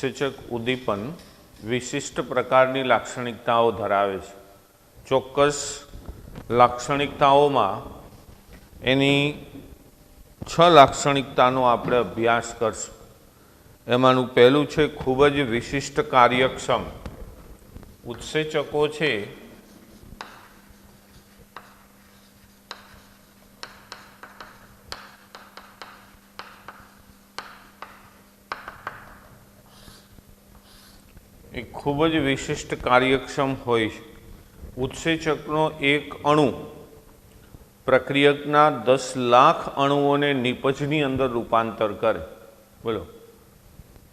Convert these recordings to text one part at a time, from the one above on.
ઉત્સેચક ઉદ્દીપન વિશિષ્ટ પ્રકારની લાક્ષણિકતાઓ ધરાવે છે। ચોક્કસ લાક્ષણિકતાઓમાં એની 6 લાક્ષણિકતાનો આપણે અભ્યાસ કરશું। એમાંનું પહેલું છે ખૂબ જ વિશિષ્ટ કાર્યક્ષમ ઉત્સેચકો છે એ ખૂબ જ વિશિષ્ટ કાર્યક્ષમ હોય છે। ઉત્સેચકનો એક અણુ પ્રક્રિયકના 10 લાખ અણુઓને નિપજની અંદર રૂપાંતર કરે। બોલો,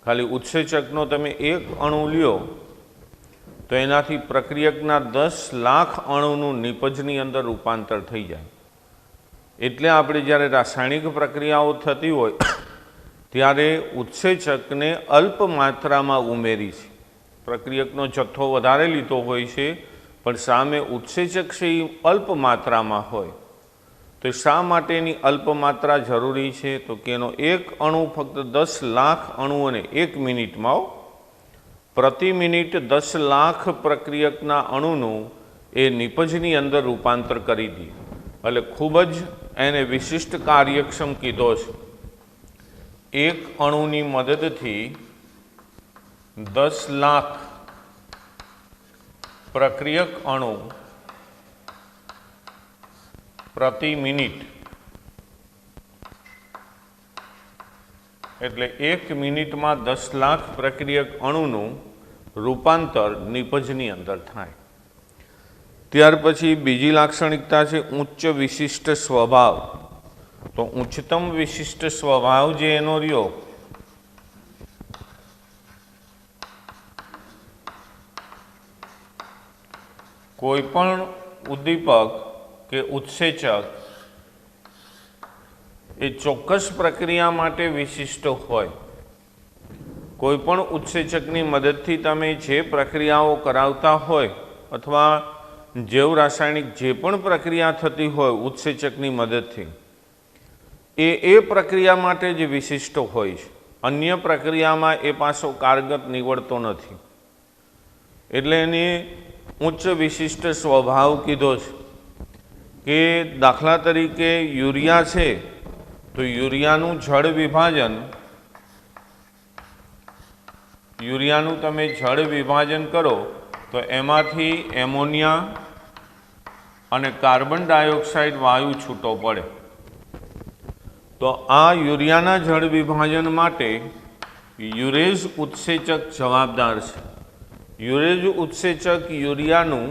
ખાલી ઉત્સેચકનો તમે એક અણુ લ્યો તો એનાથી પ્રક્રિયકના 10 લાખ અણુનું નિપજની અંદર રૂપાંતર થઈ જાય। એટલે આપણે જ્યારે રાસાયણિક પ્રક્રિયાઓ થતી હોય ત્યારે ઉત્સેચકને અલ્પ માત્રામાં ઉમેરી છે। પ્રક્રિયકનો જથ્થો વધારે લીધો હોય છે પણ સામે ઉત્સેચક છે એ અલ્પ માત્રામાં હોય તો શા માટે એની અલ્પ માત્રા જરૂરી છે? તો કે એનો એક અણુ ફક્ત 10 લાખ અણુઓને 1 મિનિટમાં પ્રતિ મિનિટ 10 લાખ પ્રક્રિયકના અણુનું એ નિપજની અંદર રૂપાંતર કરી દે। એટલે ખૂબ જ એને વિશિષ્ટ કાર્યક્ષમ કીધો છે। એક અણુની મદદથી 10 લાખ પ્રક્રિયક અણુ પ્રતિ મિનિટ એટલે 1 મિનિટમાં 10 લાખ પ્રક્રિયક અણુનું રૂપાંતર નિપજની અંદર થાય। ત્યાર પછી બીજી લાક્ષણિકતા છે ઉચ્ચ વિશિષ્ટ સ્વભાવ। તો ઉચ્ચતમ વિશિષ્ટ સ્વભાવ જે એનો રહ્યો કોઈ પણ ઉદ્દીપક કે ઉત્સેચક એ ચોક્કસ પ્રક્રિયા માટે વિશિષ્ટ હોય। કોઈ પણ ઉત્સેચકની મદદથી તમે જે પ્રક્રિયાઓ કરાવતા હોય અથવા જૈવ રાસાયણિક જે પણ પ્રક્રિયા થતી હોય ઉત્સેચકની મદદથી એ પ્રક્રિયા માટે જ વિશિષ્ટ હોય છે। અન્ય પ્રક્રિયામાં એ પાછો કારગત નીવડતો નથી। એટલે એને ઉચ્ચ વિશિષ્ટ સ્વભાવ કીધો છે કે દાખલા તરીકે યુરિયા છે તો યુરિયાનું જળ વિભાજન કરો તો એમાંથી એમોનિયા અને કાર્બન ડાયોક્સાઇડ વાયુ છૂટો પડે। તો આ યુરિયાના જળ વિભાજન માટે યુરેઝ ઉત્સેચક જવાબદાર છે। યુરેઝ ઉત્સેચક યુરિયાનું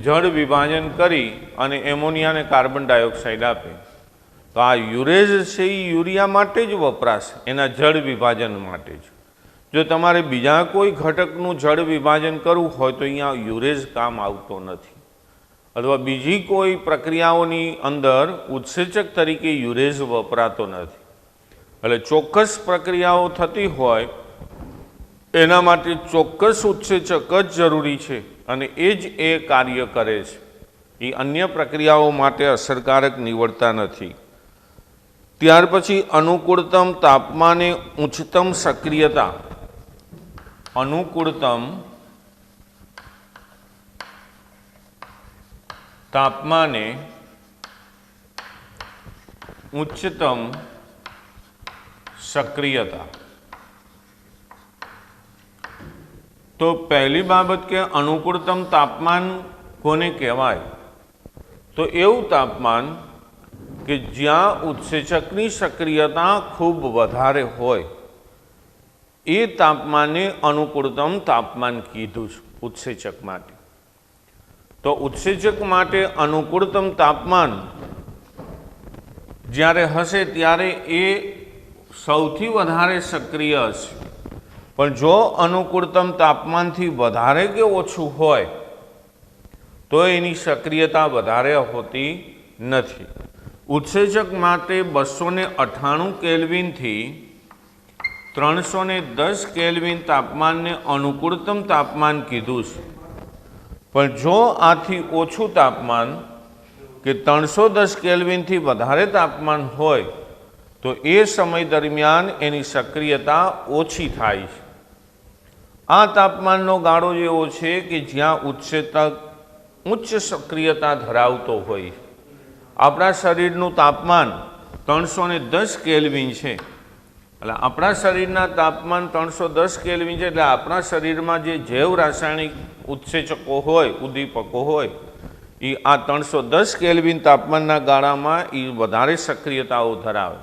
જળ વિભાજન કરી અને એમોનિયા અને કાર્બન ડાયોક્સાઇડ આપે। તો આ યુરેઝ છે એ યુરિયા માટે જ વપરાશે, એના જળ વિભાજન માટે જ। જો તમારે બીજા કોઈ ઘટકનું જળ વિભાજન કરવું હોય તો અહીંયા યુરેઝ કામ આવતો નથી, અથવા બીજી કોઈ પ્રક્રિયાઓની અંદર ઉત્સેચક તરીકે યુરેઝ વપરાતો નથી। એટલે ચોક્કસ પ્રક્રિયાઓ થતી હોય એના માટે ચોક્કસ ઉત્સેચક જ જરૂરી છે અને એ જ એ કાર્ય કરે છે। એ અન્ય પ્રક્રિયાઓ માટે અસરકારક નીવડતા નથી। ત્યાર પછી અનુકૂળતમ તાપમાને ઉચ્ચતમ સક્રિયતા। અનુકૂળતમ તાપમાને ઉચ્ચતમ સક્રિયતા। તો પહેલી બાબત કે અનુકૂળતમ તાપમાન કોને કહેવાય? તો એવું તાપમાન કે જ્યાં ઉત્સેચકની સક્રિયતા ખૂબ વધારે હોય એ તાપમાને અનુકૂળતમ તાપમાન કીધું છે ઉત્સેચક માટે। તો ઉત્સેચક માટે અનુકૂળતમ તાપમાન જ્યારે હશે ત્યારે એ સૌથી વધારે સક્રિય હશે। પણ જો અનુકૂળતમ તાપમાનથી વધારે કે ઓછું હોય તો એની સક્રિયતા વધારે હોતી નથી। ઉત્સેચક માટે 298 કેલ્વિનથી 310 કેલ્વિન તાપમાનને અનુકૂળતમ તાપમાન કીધું છે। પણ જો આથી ઓછું તાપમાન કે 310 કેલ્વિનથી વધારે તાપમાન હોય તો એ સમય દરમિયાન એની સક્રિયતા ઓછી થાય છે। આ તાપમાનનો ગાળો એવો છે કે જ્યાં ઉત્સેચક ઉચ્ચ સક્રિયતા ધરાવતો હોય. આપણા શરીરનું તાપમાન 310 કેલ્વિન છે. એટલે આપણા શરીરના તાપમાન 310 કેલ્વિન છે. એટલે આપણા શરીરમાં જે જૈવ રાસાયણિક ઉત્સેચકો હોય, ઉદ્દીપકો હોય, એ આ 310 કેલ્વિન તાપમાનના ગાળામાં એ વધારે સક્રિયતાઓ ધરાવે.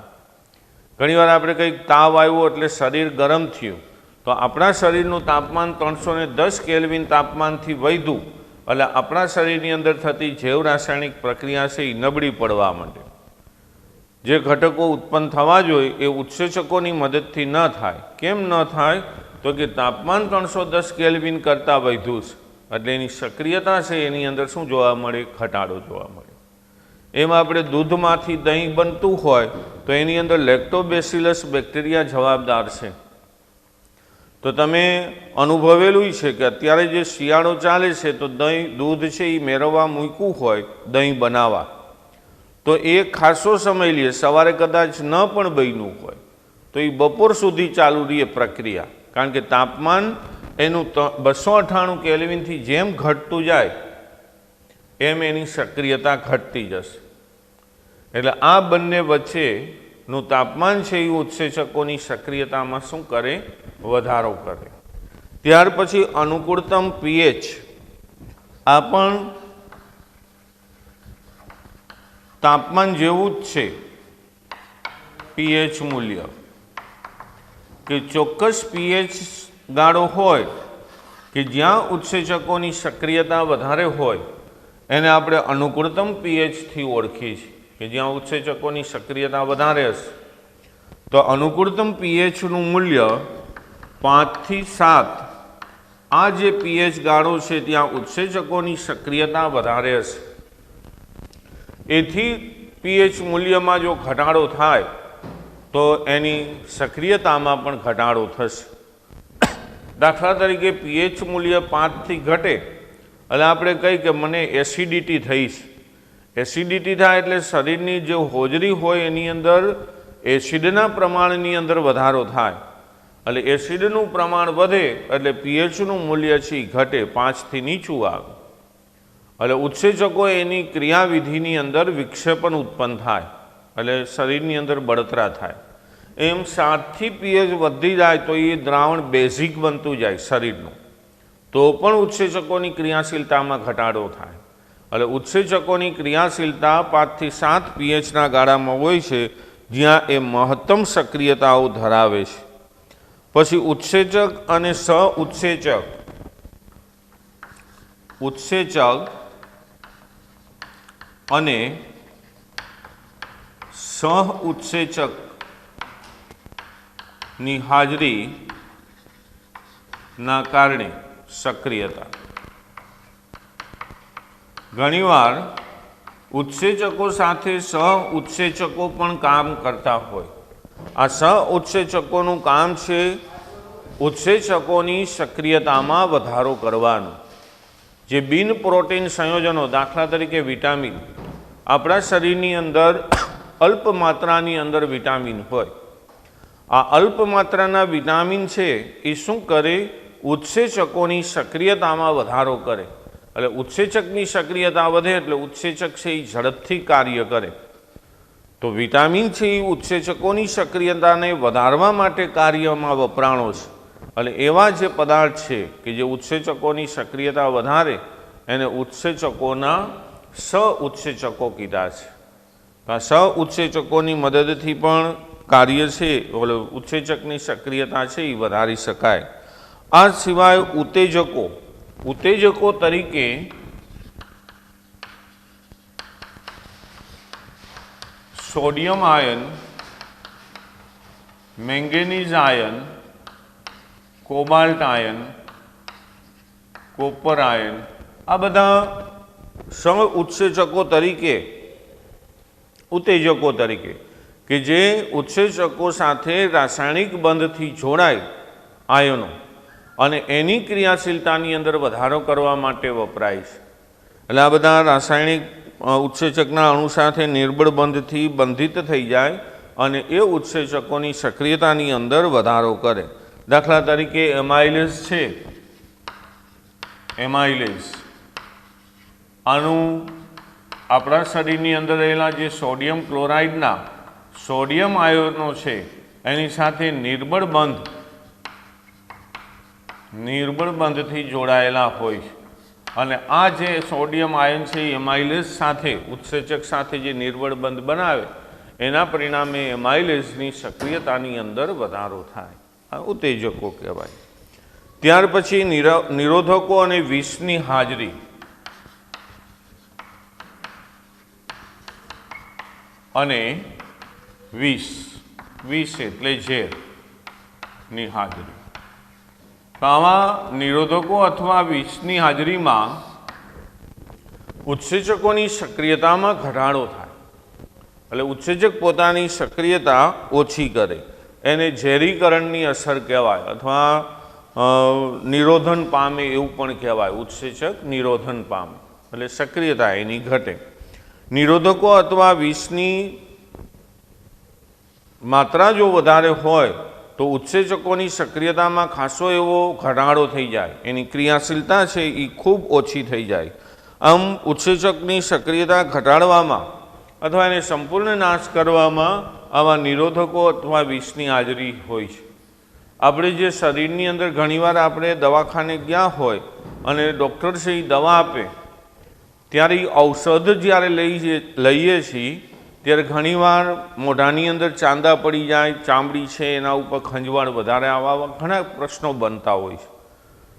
ઘણીવાર આપણે કંઈક તાવ આવ્યો એટલે શરીર ગરમ થયું, તો આપણા શરીરનું તાપમાન 310 કેલ્વિન તાપમાનથી વધ્યું એટલે આપણા શરીરની અંદર થતી જૈવ રાસાયણિક પ્રક્રિયા છે એ નબળી પડવા માંડે. જે ઘટકો ઉત્પન્ન થવા જોઈએ એ ઉત્સેચકોની મદદથી ન થાય. કેમ ન થાય? તો કે તાપમાન 310 કેલ્વિન કરતાં વધ્યું છે એટલે એની સક્રિયતા છે એની અંદર શું જોવા મળે? ઘટાડો જોવા મળે. એમાં આપણે દૂધમાંથી દહીં બનતું હોય તો એની અંદર લેક્ટોબેસિલસ બેક્ટેરિયા જવાબદાર છે. તો તમે અનુભવેલું છે કે અત્યારે જે શિયાળો ચાલે છે તો દૂધ છે એ મેળવવા મૂક્યું હોય દહીં બનાવવા, તો એ ખાસો સમય લે. સવારે કદાચ ન પણ બન્યું હોય તો એ બપોર સુધી ચાલુ રહે પ્રક્રિયા, કારણ કે તાપમાન એનું 298 કેલ્વિનથી જેમ ઘટતું જાય એમ એની સક્રિયતા ઘટતી જશે. એટલે આ બંને વચ્ચેનું તાપમાન છે એ ઉત્સેચકોની સક્રિયતામાં શું કરે? વધારો કરે. ત્યાર પછી અનુકૂળતમ પીએચ. આ પણ તાપમાન જેવું જ છે. પીએચ મૂલ્ય કે ચોક્કસ પીએચ ગાળો હોય કે જ્યાં ઉત્સેચકોની સક્રિયતા વધારે હોય એને આપણે અનુકૂળતમ પીએચથી ઓળખીએ છીએ કે જ્યાં ઉત્સેચકોની સક્રિયતા વધારે હશે. તો અનુકૂળતમ પીએચનું મૂલ્ય 5 થી 7. આ જે પીએચ ગાળો છે ત્યાં ઉત્સેચકોની સક્રિયતા વધારે હશે. એથી પીએચ મૂલ્યમાં જો ઘટાડો થાય તો એની સક્રિયતામાં પણ ઘટાડો થશે. દાખલા તરીકે પીએચ મૂલ્ય 5 થી ઘટે એટલે આપણે કહીએ કે મને એસિડિટી થઈ છે. એસિડિટી થાય એટલે શરીરની જે હોજરી હોય એની અંદર એસિડના પ્રમાણની અંદર વધારો થાય. એટલે એસિડનું પ્રમાણ વધે એટલે પીએચનું મૂલ્ય છે એ ઘટે, 5 થી નીચું આવે. એટલે ઉત્સેચકો એની ક્રિયાવિધિની અંદર વિક્ષેપણ ઉત્પન્ન થાય એટલે શરીરની અંદર બળતરા થાય. એમ 7 થી પીએચ વધી જાય તો એ દ્રાવણ બેઝિક બનતું જાય શરીરનું, તો પણ ઉત્સેચકોની ક્રિયાશીલતામાં ઘટાડો થાય. એટલે ઉત્સેચકોની ક્રિયાશીલતા 5 થી 7 પીએચના ગાળામાં હોય છે જ્યાં એ મહત્તમ સક્રિયતાઓ ધરાવે છે. પછી ઉત્સેચક અને સહ-ઉત્સેચક. ઉત્સેચક અને સહ-ઉત્સેચકની હાજરીના કારણે સક્રિયતા. ઘણીવાર ઉત્સેચકો સાથે સહ-ઉત્સેચકો પણ કામ કરતા હોય. આ સહ-ઉત્સેચકોનું કામ છે ઉત્સેચકોની સક્રિયતામાં વધારો કરવાનું. જે બિન પ્રોટીન સંયોજનો, દાખલા તરીકે વિટામિન, આપણા શરીરની અંદર અલ્પ માત્રાની અંદર વિટામિન હોય. આ અલ્પ માત્રાના વિટામિન છે એ શું કરે? ઉત્સેચકોની સક્રિયતામાં વધારો કરે. એટલે ઉત્સેચકની સક્રિયતા વધે એટલે ઉત્સેચક છે એ ઝડપથી કાર્ય કરે. તો વિટામિન છે એ ઉત્સેચકોની સક્રિયતાને વધારવા માટે કાર્યમાં વપરાણો છે. એટલે એવા જે પદાર્થ છે કે જે ઉત્સેચકોની સક્રિયતા વધારે એને ઉત્સેચકોના સહ-ઉત્સેચકો કીધા છે. આ સહ-ઉત્સેચકોની મદદથી પણ કાર્ય છે ઉત્સેચકની સક્રિયતા છે એ વધારી શકાય. આ સિવાય ઉત્તેજકો તરીકે sodium ion, manganese ion, cobalt ion, copper ion, આ બધા સહ-ઉત્સેચકો તરીકે, ઉત્તેજકો તરીકે કે જે ઉત્સેચકો સાથે રાસાયણિક બંધથી જોડાય આયનો અને એની ક્રિયાશીલતાની અંદર વધારો કરવા માટે વપરાય છે. એટલે આ બધા રાસાયણિક ઉત્સેચકના અણુ સાથે નિર્બળ બંધથી બંધિત થઈ જાય અને એ ઉત્સેચકોની સક્રિયતાની અંદર વધારો કરે. દાખલા તરીકે એમાઇલેઝ છે, એમાઇલેઝ આનું આપણા શરીરની અંદર રહેલા જે સોડિયમ ક્લોરાઇડના સોડિયમ આયનો છે એની સાથે નિર્બળ બંધથી જોડાયેલા હોય છે અને આ જે સોડિયમ આયન છે એ એમાઇલેઝ સાથે ઉત્સેચક સાથે જે નિર્બળ બંધ બનાવે એના પરિણામે એમાઇલેઝની સક્રિયતાની અંદર વધારો થાય, આ ઉત્તેજકો કહેવાય. ત્યાર પછી નિરોધકો અને વિષની હાજરી. અને વિષ એટલે ઝેરની હાજરી. તો આવા નિરોધકો અથવા વિષની હાજરીમાં ઉત્સેચકોની સક્રિયતામાં ઘટાડો થાય. એટલે ઉત્સેચક પોતાની સક્રિયતા ઓછી કરે, એને ઝેરીકરણની અસર કહેવાય અથવા નિરોધન પામે એવું પણ કહેવાય. ઉત્સેચક નિરોધન પામે એટલે સક્રિયતા એની ઘટે. નિરોધકો અથવા વિષની માત્રા જો વધારે હોય તો ઉત્સેચકોની સક્રિયતામાં ખાસો એવો ઘટાડો થઈ જાય, એની ક્રિયાશીલતા છે એ ખૂબ ઓછી થઈ જાય. આમ ઉત્સેચકની સક્રિયતા ઘટાડવામાં અથવા એને સંપૂર્ણ નાશ કરવામાં આવા નિરોધકો અથવા વિષની હાજરી હોય છે. આપણે જે શરીરની અંદર ઘણીવાર આપણે દવાખાને ગયા હોય અને ડૉક્ટર છે એ દવા આપે ત્યારે ઔષધ જ્યારે લઈએ છીએ ત્યારે ઘણીવાર મોઢાની અંદર ચાંદા પડી જાય, ચામડી છે એના ઉપર ખંજવાળ વધારે આવા ઘણા પ્રશ્નો બનતા હોય છે.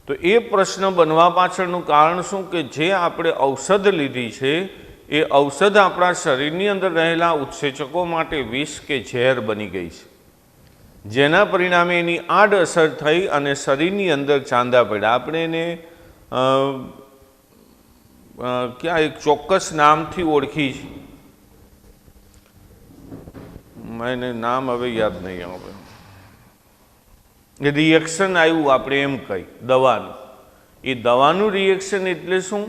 તો એ પ્રશ્ન બનવા પાછળનું કારણ શું કે જે આપણે ઔષધ લીધી છે એ ઔષધ આપણા શરીરની અંદર રહેલા ઉત્સેચકો માટે વિષ કે ઝેર બની ગઈ છે, જેના પરિણામે એની આડઅસર થઈ અને શરીરની અંદર ચાંદા પડ્યા. આપણે એને ક્યાં એક ચોક્કસ નામથી ઓળખી છે, મને નામ હવે યાદ નહીં આવે. રિએક્શન આવ્યું આપણે એમ કહી દવાનું. એ દવાનું રિએક્શન એટલે શું?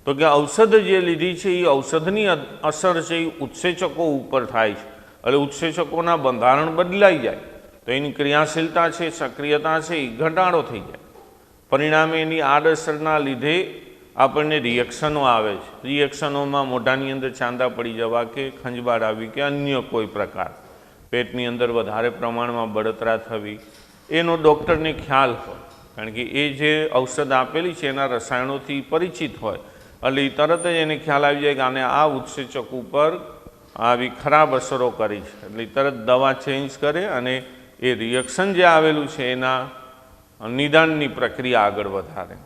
તો કે ઔષધ જે લીધી છે એ ઔષધની અસર છે એ ઉત્સેચકો ઉપર થાય છે, એટલે ઉત્સેચકોના બંધારણ બદલાઈ જાય તો એની ક્રિયાશીલતા છે, સક્રિયતા છે એ ઘટાડો થઈ જાય. પરિણામે એની આડઅસરના લીધે આપણને રિએક્શનો આવે છે. રિએક્શનોમાં મોઢાની અંદર ચાંદા પડી જવા કે ખંજવાળ આવી કે અન્ય કોઈ પ્રકાર, પેટની અંદર વધારે પ્રમાણમાં બળતરા થવી, એનો ડૉક્ટરને ખ્યાલ હોય, કારણ કે એ જે ઔષધ આપેલી છે એના રસાયણોથી પરિચિત હોય, એટલે એ તરત જ એને ખ્યાલ આવી જાય કે આને આ ઉત્સેચક ઉપર આવી ખરાબ અસરો કરી છે, એટલે તરત દવા ચેન્જ કરે અને એ રિએક્શન જે આવેલું છે એના નિદાનની પ્રક્રિયા આગળ વધારે.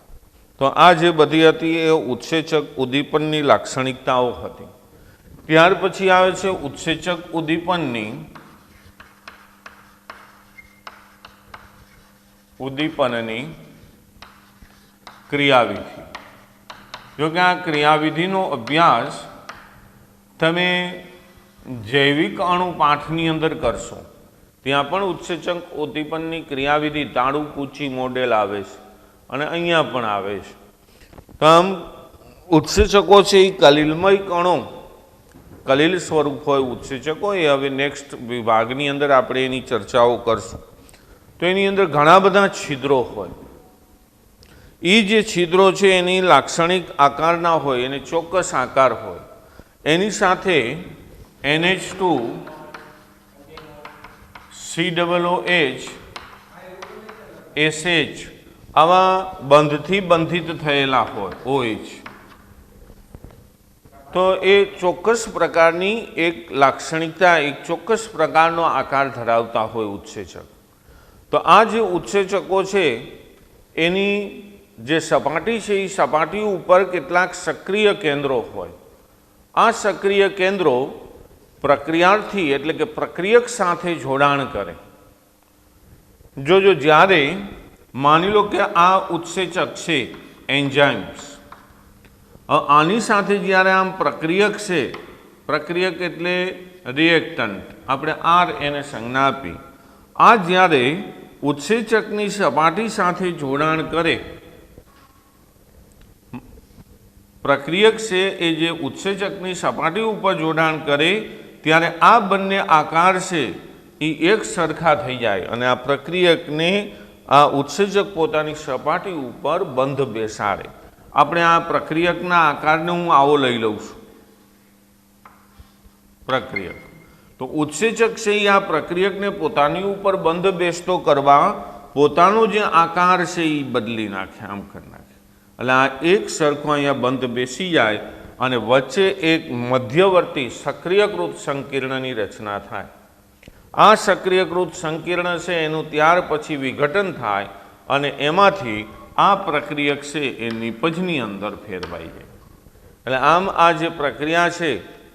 તો આ જે બધી હતી એ ઉત્સેચક ઉદ્દીપનની લાક્ષણિકતાઓ હતી. ત્યાર પછી આવે છે ઉત્સેચક ઉદ્દીપનની ક્રિયાવિધિ. જો કે આ ક્રિયાવિધિનો અભ્યાસ તમે જૈવિક અણુ પાઠની અંદર કરશો, ત્યાં પણ ઉત્સેચક ઉદ્દીપનની ક્રિયાવિધિ તાળુકૂચી મોડેલ આવે છે અને અહીંયા પણ આવે છે. તો આમ ઉત્સેચકો છે એ કલિલમય કણો, કલિલ સ્વરૂપ હોય ઉત્સેચકો, એ હવે નેક્સ્ટ વિભાગની અંદર આપણે એની ચર્ચાઓ કરશું. તો એની અંદર ઘણા બધા છિદ્રો હોય. એ જે છિદ્રો છે એની લાક્ષણિક આકારના હોય, એને ચોક્કસ આકાર હોય, એની સાથે NH2 COOH SH આવા બંધથી બંધિત થયેલા હોય OH. તો એ ચોક્કસ પ્રકારની એક લાક્ષણિકતા, એક ચોક્કસ પ્રકારનો આકાર ધરાવતા હોય ઉત્સેચક. તો આ જે ઉત્સેચકો છે એની જે સપાટી છે એ સપાટી ઉપર કેટલાક સક્રિય કેન્દ્રો હોય. આ સક્રિય કેન્દ્રો પ્રક્રિયાર્થી એટલે કે પ્રક્રિયક સાથે જોડાણ કરે. જો જ્યારે માની લો કે આ ઉત્સેચક છે એન્ઝાઇમ્સ, આની સાથે જ્યારે આમ પ્રક્રિયક છે, પ્રક્રિયક એટલે રિએક્ટન્ટ, આપણે R એને સંજ્ઞા આપી, આ જ્યારે ઉત્સેચકની સપાટી સાથે જોડાણ કરે, પ્રક્રિયક છે એ જે ઉત્સેચકની સપાટી ઉપર જોડાણ કરે ત્યારે આ બંને આકાર છે એ એક સરખા થઈ જાય અને આ પ્રક્રિયકને આ ઉત્સેચક પોતાની સપાટી ઉપર બંધ બેસાડે. આપણે આ પ્રક્રિયકના આકારને હું આવો લઈ લઉં છું. પ્રક્રિયક તો ઉત્સેચક છે એ આ પ્રક્રિયકને પોતાની ઉપર બંધ બેસતો કરવા પોતાનો જે આકાર છે એ બદલી નાખે, આમ કરી નાખે. એટલે આ એક સરખો અહીંયા બંધ બેસી જાય અને વચ્ચે એક મધ્યવર્તી સક્રિયકૃત સંકીર્ણની રચના થાય. આ સક્રિયકૃત સંકીર્ણ છે એનું ત્યાર પછી વિઘટન થાય અને એમાંથી આ પ્રક્રિયક છે એ નિપજની અંદર ફેરવાઈ જાય. એટલે આમ આ જે પ્રક્રિયા છે,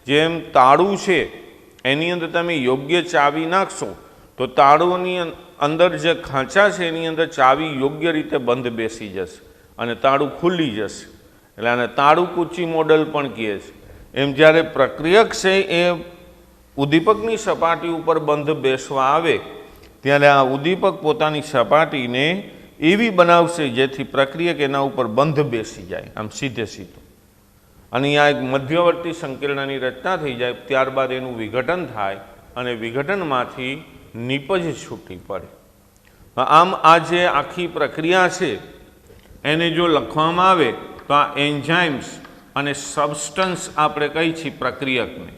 જેમ તાળું છે એની અંદર તમે યોગ્ય ચાવી નાખશો તો તાળુંની અંદર જે ખાંચા છે એની અંદર ચાવી યોગ્ય રીતે બંધ બેસી જશે અને તાળું ખુલી જશે. એટલે આને તાળું કૂચી મોડલ પણ કહે છે. એમ જ્યારે પ્રક્રિયક છે એ ઉદ્દીપકની સપાટી ઉપર બંધ બેસવા આવે ત્યારે આ ઉદ્દીપક પોતાની સપાટીને એવી બનાવશે જેથી પ્રક્રિયક એના ઉપર બંધ બેસી જાય, આમ સીધે સીધું. અને અહીંયા એક મધ્યવર્તી સંકીર્ણની રચના થઈ જાય. ત્યારબાદ એનું વિઘટન થાય અને વિઘટનમાંથી નિપજ છૂટી પડે. આમ આ જે આખી પ્રક્રિયા છે એને જો લખવામાં આવે તો આ એન્ઝાઇમ્સ અને સબસ્ટન્સ આપણે કહી છીએ પ્રક્રિયકને,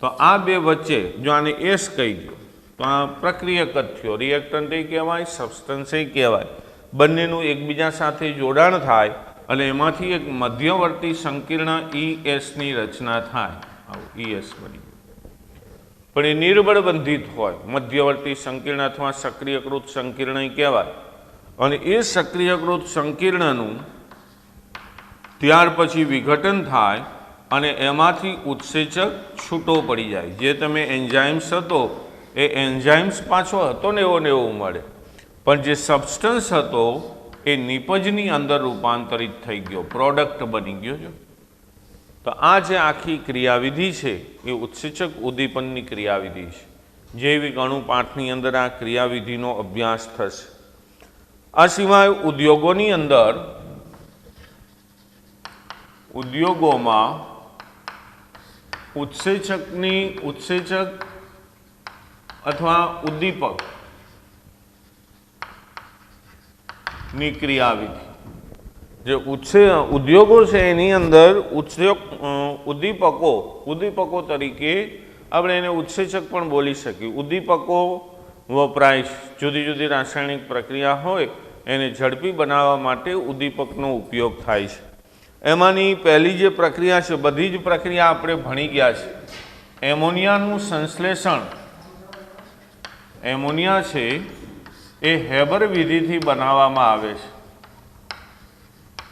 તો આ બે વચ્ચે જો આને એસ કહી દો તો આ પ્રક્રિયક જ થયો. રિએક્ટન્ટ એ કહેવાય, સબસ્ટન્સ એ કહેવાય. બંનેનું એકબીજા સાથે જોડાણ થાય અને એમાંથી એક મધ્યવર્તી સંકીર્ણ ESની રચના થાય. આવું ES બની. પણ એ નિર્બળ બંધિત હોય, મધ્યવર્તી સંકીર્ણ અથવા સક્રિયકૃત સંકીર્ણ કહેવાય. અને એ સક્રિયકૃત સંકીર્ણનું ત્યાર પછી વિઘટન થાય અને એમાંથી ઉત્સેચક છૂટો પડી જાય. જે તમે એન્ઝાઇમ્સ હતો એ એન્ઝાઇમ્સ પાછો હતો ને એવો મળે, પણ જે સબસ્ટન્સ હતો એ નિપજની અંદર રૂપાંતરિત થઈ ગયો, પ્રોડક્ટ બની ગયો છે. તો આ જે આખી ક્રિયાવિધિ છે એ ઉત્સેચક ઉદ્દીપનની ક્રિયાવિધિ છે. જૈવિક અણુ પાઠની અંદર આ ક્રિયાવિધિનો અભ્યાસ થશે. આ સિવાય ઉદ્યોગોમાં ઉત્સેચક અથવા ઉદ્દીપકની ક્રિયાવિધિ, જે ઉદ્યોગો છે એની અંદર ઉદ્દીપકો તરીકે આપણે એને ઉત્સેચક પણ બોલી શકીએ. ઉદ્દીપકો વપરાય જુદી જુદી રાસાયણિક પ્રક્રિયા હોય એને ઝડપી બનાવવા માટે ઉદ્દીપકનો ઉપયોગ થાય છે. એમાંની પહેલી જે પ્રક્રિયા છે, બધી જ પ્રક્રિયા આપણે ભણી ગયા છે. એમોનિયાનું સંશ્લેષણ, એમોનિયા છે એ હેબર વિધિથી બનાવવામાં આવે છે.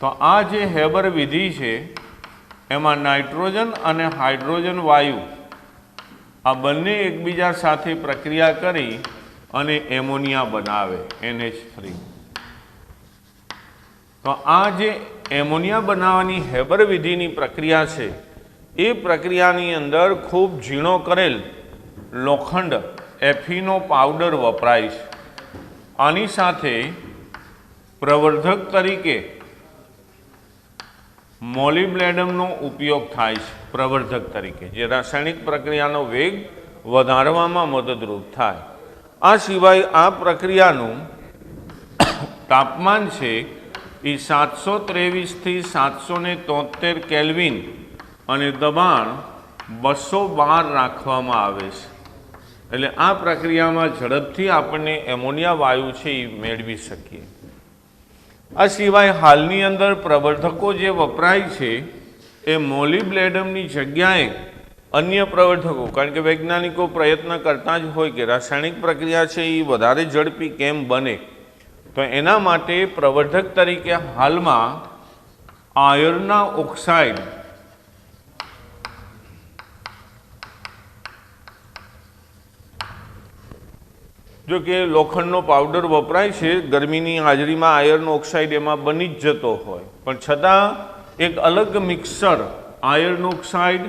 તો આ જે હેબર વિધિ છે એમાં નાઇટ્રોજન અને હાઇડ્રોજન વાયુ આ બંને એકબીજા સાથે પ્રક્રિયા કરી અને એમોનિયા બનાવે, NH3. તો આ જે એમોનિયા બનાવવાની હેબર વિધિની પ્રક્રિયા છે એ પ્રક્રિયાની અંદર ખૂબ ઝીણો કરેલ લોખંડ એફીનો પાવડર વપરાય છે. આની સાથે પ્રવર્ધક તરીકે મોલિબ્લેડમનો ઉપયોગ થાય છે. પ્રવર્ધક તરીકે જે રાસાયણિક પ્રક્રિયાનો વેગ વધારવામાં મદદરૂપ થાય. આ સિવાય આ પ્રક્રિયાનું તાપમાન છે એ 723 થી 773 કેલ્વિન અને દબાણ 212 રાખવામાં આવે છે. એટલે આ પ્રક્રિયામાં ઝડપથી આપણને એમોનિયા વાયુ છે એ મેળવી શકીએ. આ સિવાય હાલની અંદર પ્રવર્ધકો જે વપરાય છે એ મોલિબ્લેડમની જગ્યાએ અન્ય પ્રવર્ધકો, કારણ કે વૈજ્ઞાનિકો પ્રયત્ન કરતા જ હોય કે રાસાયણિક પ્રક્રિયા છે એ વધારે ઝડપી કેમ બને, તો એના માટે પ્રવર્ધક તરીકે હાલમાં આયર્નના ઓક્સાઇડ જો કે લોખંડનો પાવડર વપરાય છે, ગરમીની હાજરીમાં આયર્ન ઓક્સાઇડ એમાં બની જ જતો હોય, પણ છતાં એક અલગ mixer iron oxide,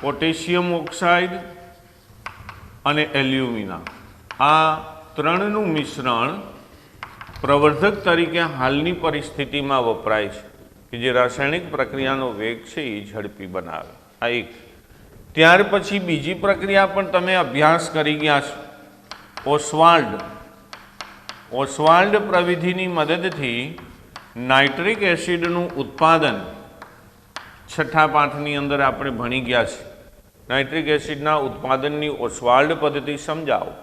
potassium oxide અને એલ્યુમિના, આ ત્રણનું મિશ્રણ પ્રવર્ધક તરીકે હાલની પરિસ્થિતિમાં વપરાય છે કે જે રાસાયણિક પ્રક્રિયાનો વેગ છે એ ઝડપી બનાવે. આ એક. ત્યાર પછી બીજી પ્રક્રિયા પણ તમે અભ્યાસ કરી ગયા છો, ઓસ્વાલ્ડ પ્રવિધિની મદદથી નાઇટ્રિક એસિડનું ઉત્પાદન છઠ્ઠા પાઠની અંદર આપણે ભણી ગયા છે. નાઇટ્રિક એસિડના ઉત્પાદનની ઓસ્વાલ્ડ પદ્ધતિ સમજાવો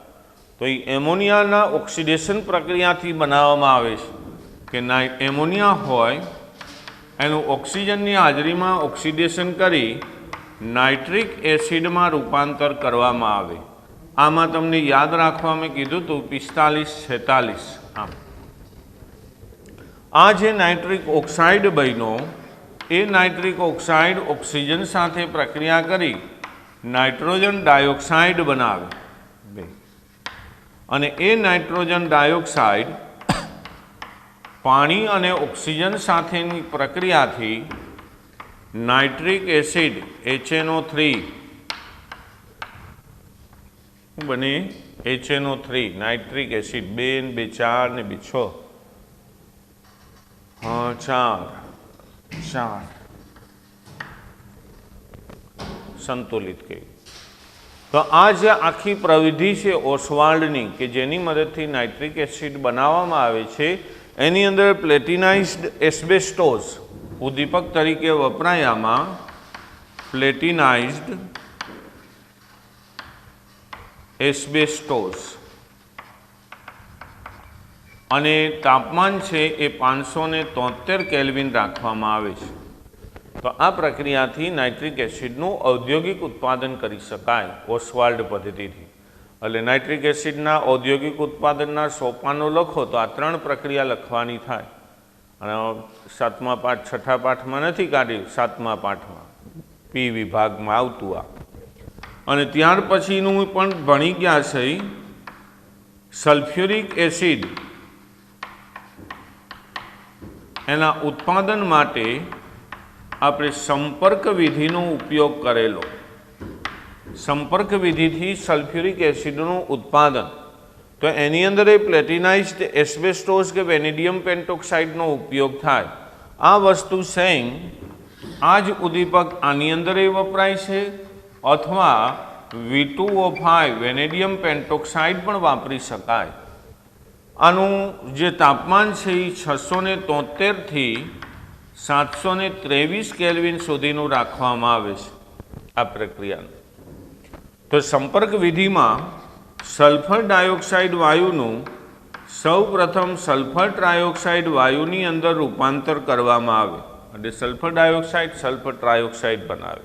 તો એ એમોનિયાના ઓક્સિડેશન પ્રક્રિયાથી બનાવવામાં આવે છે કે એમોનિયા હોય એનું ઓક્સિજનની હાજરીમાં ઓક્સિડેશન કરી નાઇટ્રિક એસિડમાં રૂપાંતર કરવામાં આવે. આમાં તમને યાદ રાખવા મેં કીધું હતું 45-46. આમ આ જે નાઇટ્રિક ઓક્સાઇડ બન્યો એ નાઇટ્રિક ઓક્સાઇડ ઓક્સિજન સાથે પ્રક્રિયા કરી નાઇટ્રોજન ડાયોક્સાઇડ બનાવે અને એ નાઇટ્રોજન ડાયોક્સાઇડ પાણી અને ઓક્સિજન સાથેની પ્રક્રિયાથી નાઇટ્રિક એસિડ HNO3 બને. HNO3 નાઇટ્રિક એસિડ 2 2 4 ને 2 6 4 સંતુલિત કહી. તો આ જે આખી પ્રવિધિ છે ઓસ્વાલ્ડની કે જેની મદદથી નાઇટ્રિક એસિડ બનાવવામાં આવે છે એની અંદર પ્લેટિનાઇઝ્ડ એસ્બેસ્ટોસ ઉદ્દીપક તરીકે વપરાયામાં પ્લેટિનાઇઝ્ડ એસ્બેસ્ટોસ અને તાપમાન છે એ 573 કેલ્વિન રાખવામાં આવે છે. તો આ પ્રક્રિયાથી નાઇટ્રિક એસિડનું ઔદ્યોગિક ઉત્પાદન કરી શકાય ઓસ્વાલ્ડ પદ્ધતિથી. એટલે નાઇટ્રિક એસિડના ઔદ્યોગિક ઉત્પાદનના સોપાનો લખો તો આ 3 પ્રક્રિયા લખવાની થાય. અને 7મા પાઠ 6ઠા પાઠમાં નથી કાઢ્યું, 7મા પાઠમાં પી વિભાગમાં આવતું આ. અને ત્યાર પછીનું પણ ભણી ગયા છે સલ્ફ્યુરિક એસિડ એના ઉત્પાદન માટે આપણે સંપર્ક વિધિનો ઉપયોગ કરેલો. સંપર્ક વિધિથી સલ્ફ્યુરિક એસિડનું ઉત્પાદન તો એની અંદર એ પ્લેટિનાઇઝ્ડ એસ્બેસ્ટોસ કે વેનેડિયમ પેન્ટોક્સાઇડનો ઉપયોગ થાય. આ વસ્તુ સેમ આ જ ઉદ્દીપક આની અંદર એ વપરાય છે અથવા V2O5 વેનેડિયમ પેન્ટોક્સાઇડ પણ વાપરી શકાય. આનું જે તાપમાન છે એ 673 થી 723 કેલ્વિન સુધીનું રાખવામાં આવે છે આ પ્રક્રિયાનું. તો સંપર્ક વિધિમાં સલ્ફર ડાયોક્સાઇડ વાયુનું સૌ પ્રથમ સલ્ફર ટ્રાયોક્સાઇડ વાયુની અંદર રૂપાંતર કરવામાં આવે અને સલ્ફર ડાયોક્સાઇડ સલ્ફર ટ્રાયોક્સાઇડ બનાવે.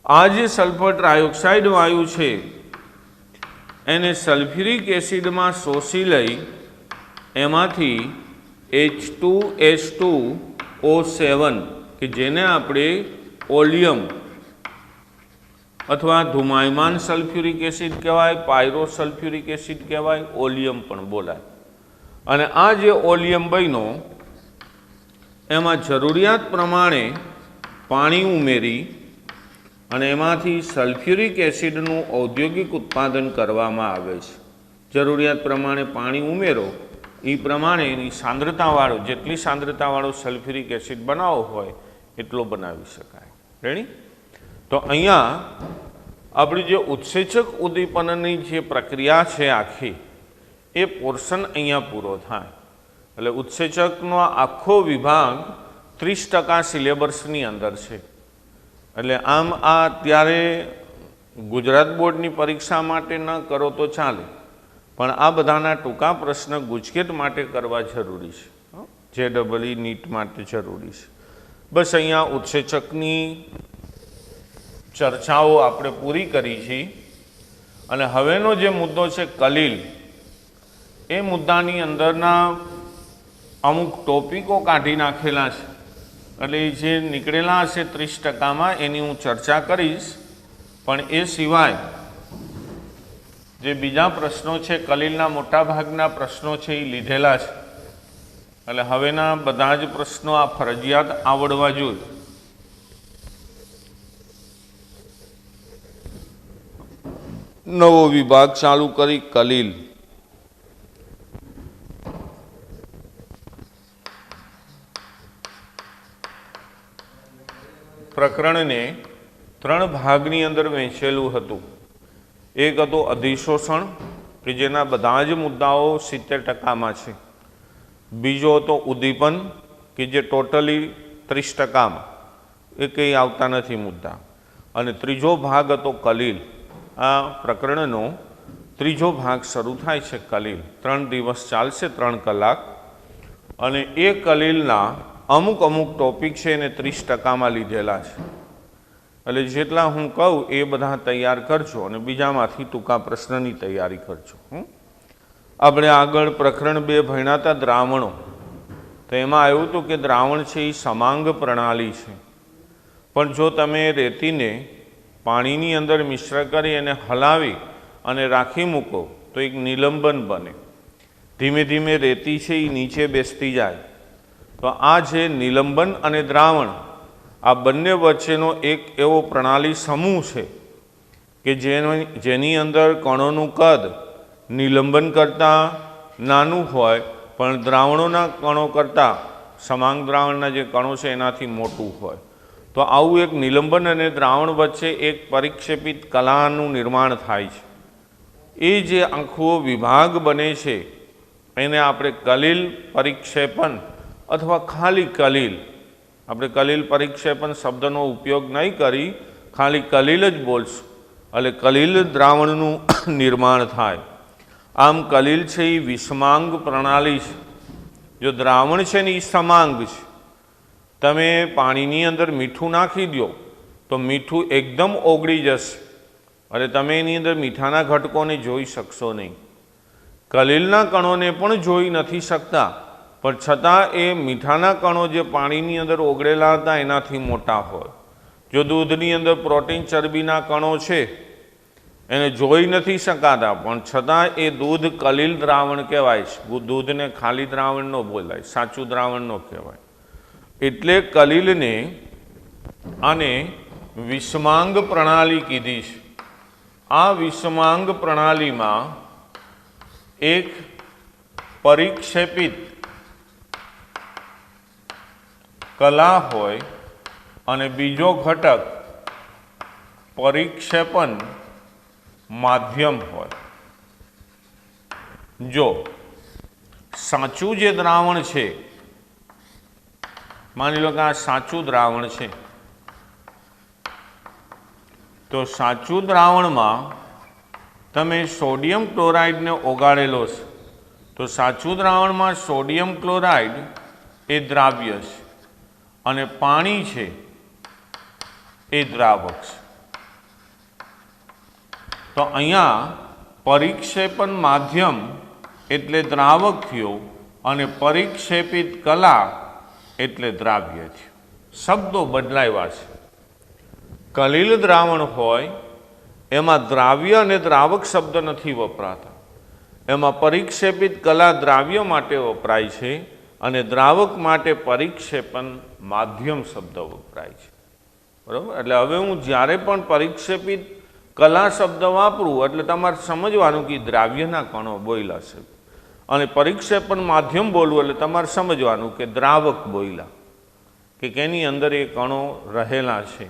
આ જે સલ્ફર ટ્રાયોક્સાઇડ વાયુ છે એને સલ્ફ્યુરિક એસિડમાં શોષી લઈ એમાંથી H2S2O7 કે જેને આપણે ઓલિયમ અથવા ધુમાયમાન સલ્ફ્યુરિક એસિડ કહેવાય, પાયરો સલ્ફ્યુરિક એસિડ કહેવાય, ઓલિયમ પણ બોલાય. અને આ જે ઓલિયમ બન્યો એમાં જરૂરિયાત પ્રમાણે પાણી ઉમેરી અને એમાંથી સલ્ફ્યુરિક એસિડનું ઔદ્યોગિક ઉત્પાદન કરવામાં આવે છે. જરૂરિયાત પ્રમાણે પાણી ઉમેરો એ પ્રમાણે એની સાંદ્રતાવાળો જેટલી સાંદ્રતાવાળો સલ્ફ્યુરિક એસિડ બનાવવો હોય એટલો બનાવી શકાય. રેડી? તો અહીંયા આપણી જે ઉત્સેચક ઉદ્દીપનની જે પ્રક્રિયા છે આખી એ પોર્શન અહીંયા પૂરો થાય. એટલે ઉત્સેચકનો આખો વિભાગ 30% સિલેબસની અંદર છે. એટલે આમ આ અત્યારે ગુજરાત બોર્ડની પરીક્ષા માટે ન કરો તો ચાલે, પણ આ બધાના ટૂંકા પ્રશ્ન ગુજકેટ માટે કરવા જરૂરી છે, JEE નીટ માટે જરૂરી છે. બસ અહીંયા ઉત્સેચકની ચર્ચાઓ આપણે પૂરી કરી છે. અને હવેનો જે મુદ્દો છે કલીલ, એ મુદ્દાની અંદરના અમુક ટોપિકો કાઢી નાખેલા છે. એટલે જે નીકળેલા હશે 30%માં એની હું ચર્ચા કરીશ. પણ એ સિવાય જે બીજા પ્રશ્નો છે કલીલના મોટા ભાગના પ્રશ્નો છે એ લીધેલા છે. એટલે હવેના બધા જ પ્રશ્નો આ ફરજિયાત આવડવા જોઈએ. નવો વિભાગ ચાલુ કરી કલીલ. પ્રકરણને 3 ભાગની અંદર વહેંચેલું હતું. એક હતું અધિશોષણ, કે જેના બધા જ મુદ્દાઓ 70% છે. બીજો હતો ઉદ્દીપન કે જે ટોટલી 30%, એ કંઈ આવતા નથી મુદ્દા. અને ત્રીજો ભાગ હતો કલીલ. આ પ્રકરણનો ત્રીજો ભાગ શરૂ થાય છે કલીલ. 3 દિવસ ચાલશે, 3 કલાક. અને એ કલીલના અમુક ટોપિક છે એને 30%માં લીધેલા છે. એટલે જેટલા હું કહું એ બધા તૈયાર કરજો અને બીજામાંથી ટૂંકા પ્રશ્નની તૈયારી કરજો. આપણે આગળ પ્રકરણ 2 ભણ્યા હતા દ્રાવણો. તો એમાં આવ્યું હતું કે દ્રાવણ છે એ સમાંગ પ્રણાલી છે. પણ જો તમે રેતીને પાણીની અંદર મિશ્ર કરી અને હલાવી અને રાખી મૂકો તો એક નિલંબન બને. ધીમે ધીમે રેતી છે એ નીચે બેસતી જાય. તો આ જે નિલંબન અને દ્રાવણ, આ બંને વચ્ચેનો એક એવો પ્રણાલી સમૂહ છે કે જેની અંદર કણોનું કદ નિલંબન કરતાં નાનું હોય પણ દ્રાવણોના કણો કરતાં સમાંગ દ્રાવણના જે કણો છે એનાથી મોટું હોય. તો આવું એક નિલંબન અને દ્રાવણ વચ્ચે એક પરિક્ષેપિત કલાનું નિર્માણ થાય છે. એ જે આખો વિભાગ બને છે એને આપણે કલીલ પરિક્ષેપણ અથવા ખાલી કલીલ, આપણે કલીલ પરિક્ષેપણ શબ્દનો ઉપયોગ નહીં કરી, ખાલી કલીલ જ બોલશું. એટલે કલીલ દ્રાવણનું નિર્માણ થાય. આમ કલીલ છે એ વિષમાંગ પ્રણાલી છે. જો દ્રાવણ છે ને એ સમાંગ છે. તમે પાણીની અંદર મીઠું નાખી દો તો મીઠું એકદમ ઓગળી જશે. એટલે તમે એની અંદર મીઠાના ઘટકોને જોઈ શકશો નહીં. કલીલના કણોને પણ જોઈ નથી શકતા, પણ છતાં એ મીઠાના કણો જે પાણીની અંદર ઓગળેલા હતા એનાથી મોટા હોય. જો દૂધની અંદર પ્રોટીન ચરબીના કણો છે એને જોઈ નથી શકાતા, પણ છતાં એ દૂધ કલીલ દ્રાવણ કહેવાય છે. દૂધને ખાલી દ્રાવણ ન બોલાય, સાચું દ્રાવણ ન કહેવાય. એટલે કલીલને આને વિષમાંગ પ્રણાલી કીધી છે. આ વિષમાંગ પ્રણાલીમાં એક પરિક્ષેપિત કલા હોય અને બીજો ઘટક પરિક્ષેપણ માધ્યમ હોય. જો સાચું જે દ્રાવણ છે, માની લો કે આ સાચું દ્રાવણ છે, તો સાચું દ્રાવણમાં તમે સોડિયમ ક્લોરાઇડને ઓગાળેલો છે, તો સાચું દ્રાવણમાં સોડિયમ ક્લોરાઇડ એ દ્રાવ્ય છે અને પાણી છે એ દ્રાવક છે. તો અહીંયા પરિક્ષેપણ માધ્યમ એટલે દ્રાવક થયો અને પરિક્ષેપિત કલા એટલે દ્રાવ્ય થયું. શબ્દો બદલાવ્યા છે. કલીલ દ્રાવણ હોય એમાં દ્રાવ્ય અને દ્રાવક શબ્દ નથી વપરાતા. એમાં પરિક્ષેપિત કલા દ્રાવ્ય માટે વપરાય છે અને દ્રાવક માટે પરિક્ષેપણ માધ્યમ શબ્દ વપરાય છે. બરાબર? એટલે હવે હું જ્યારે પણ પરિક્ષેપિત કલા શબ્દ વાપરું એટલે તમારે સમજવાનું કે દ્રાવ્યના કણો બોલ્યા છે, અને પરિક્ષેપણ માધ્યમ બોલવું એટલે તમારે સમજવાનું કે દ્રાવક બોલ્યા, કે કેની અંદર એ કણો રહેલા છે.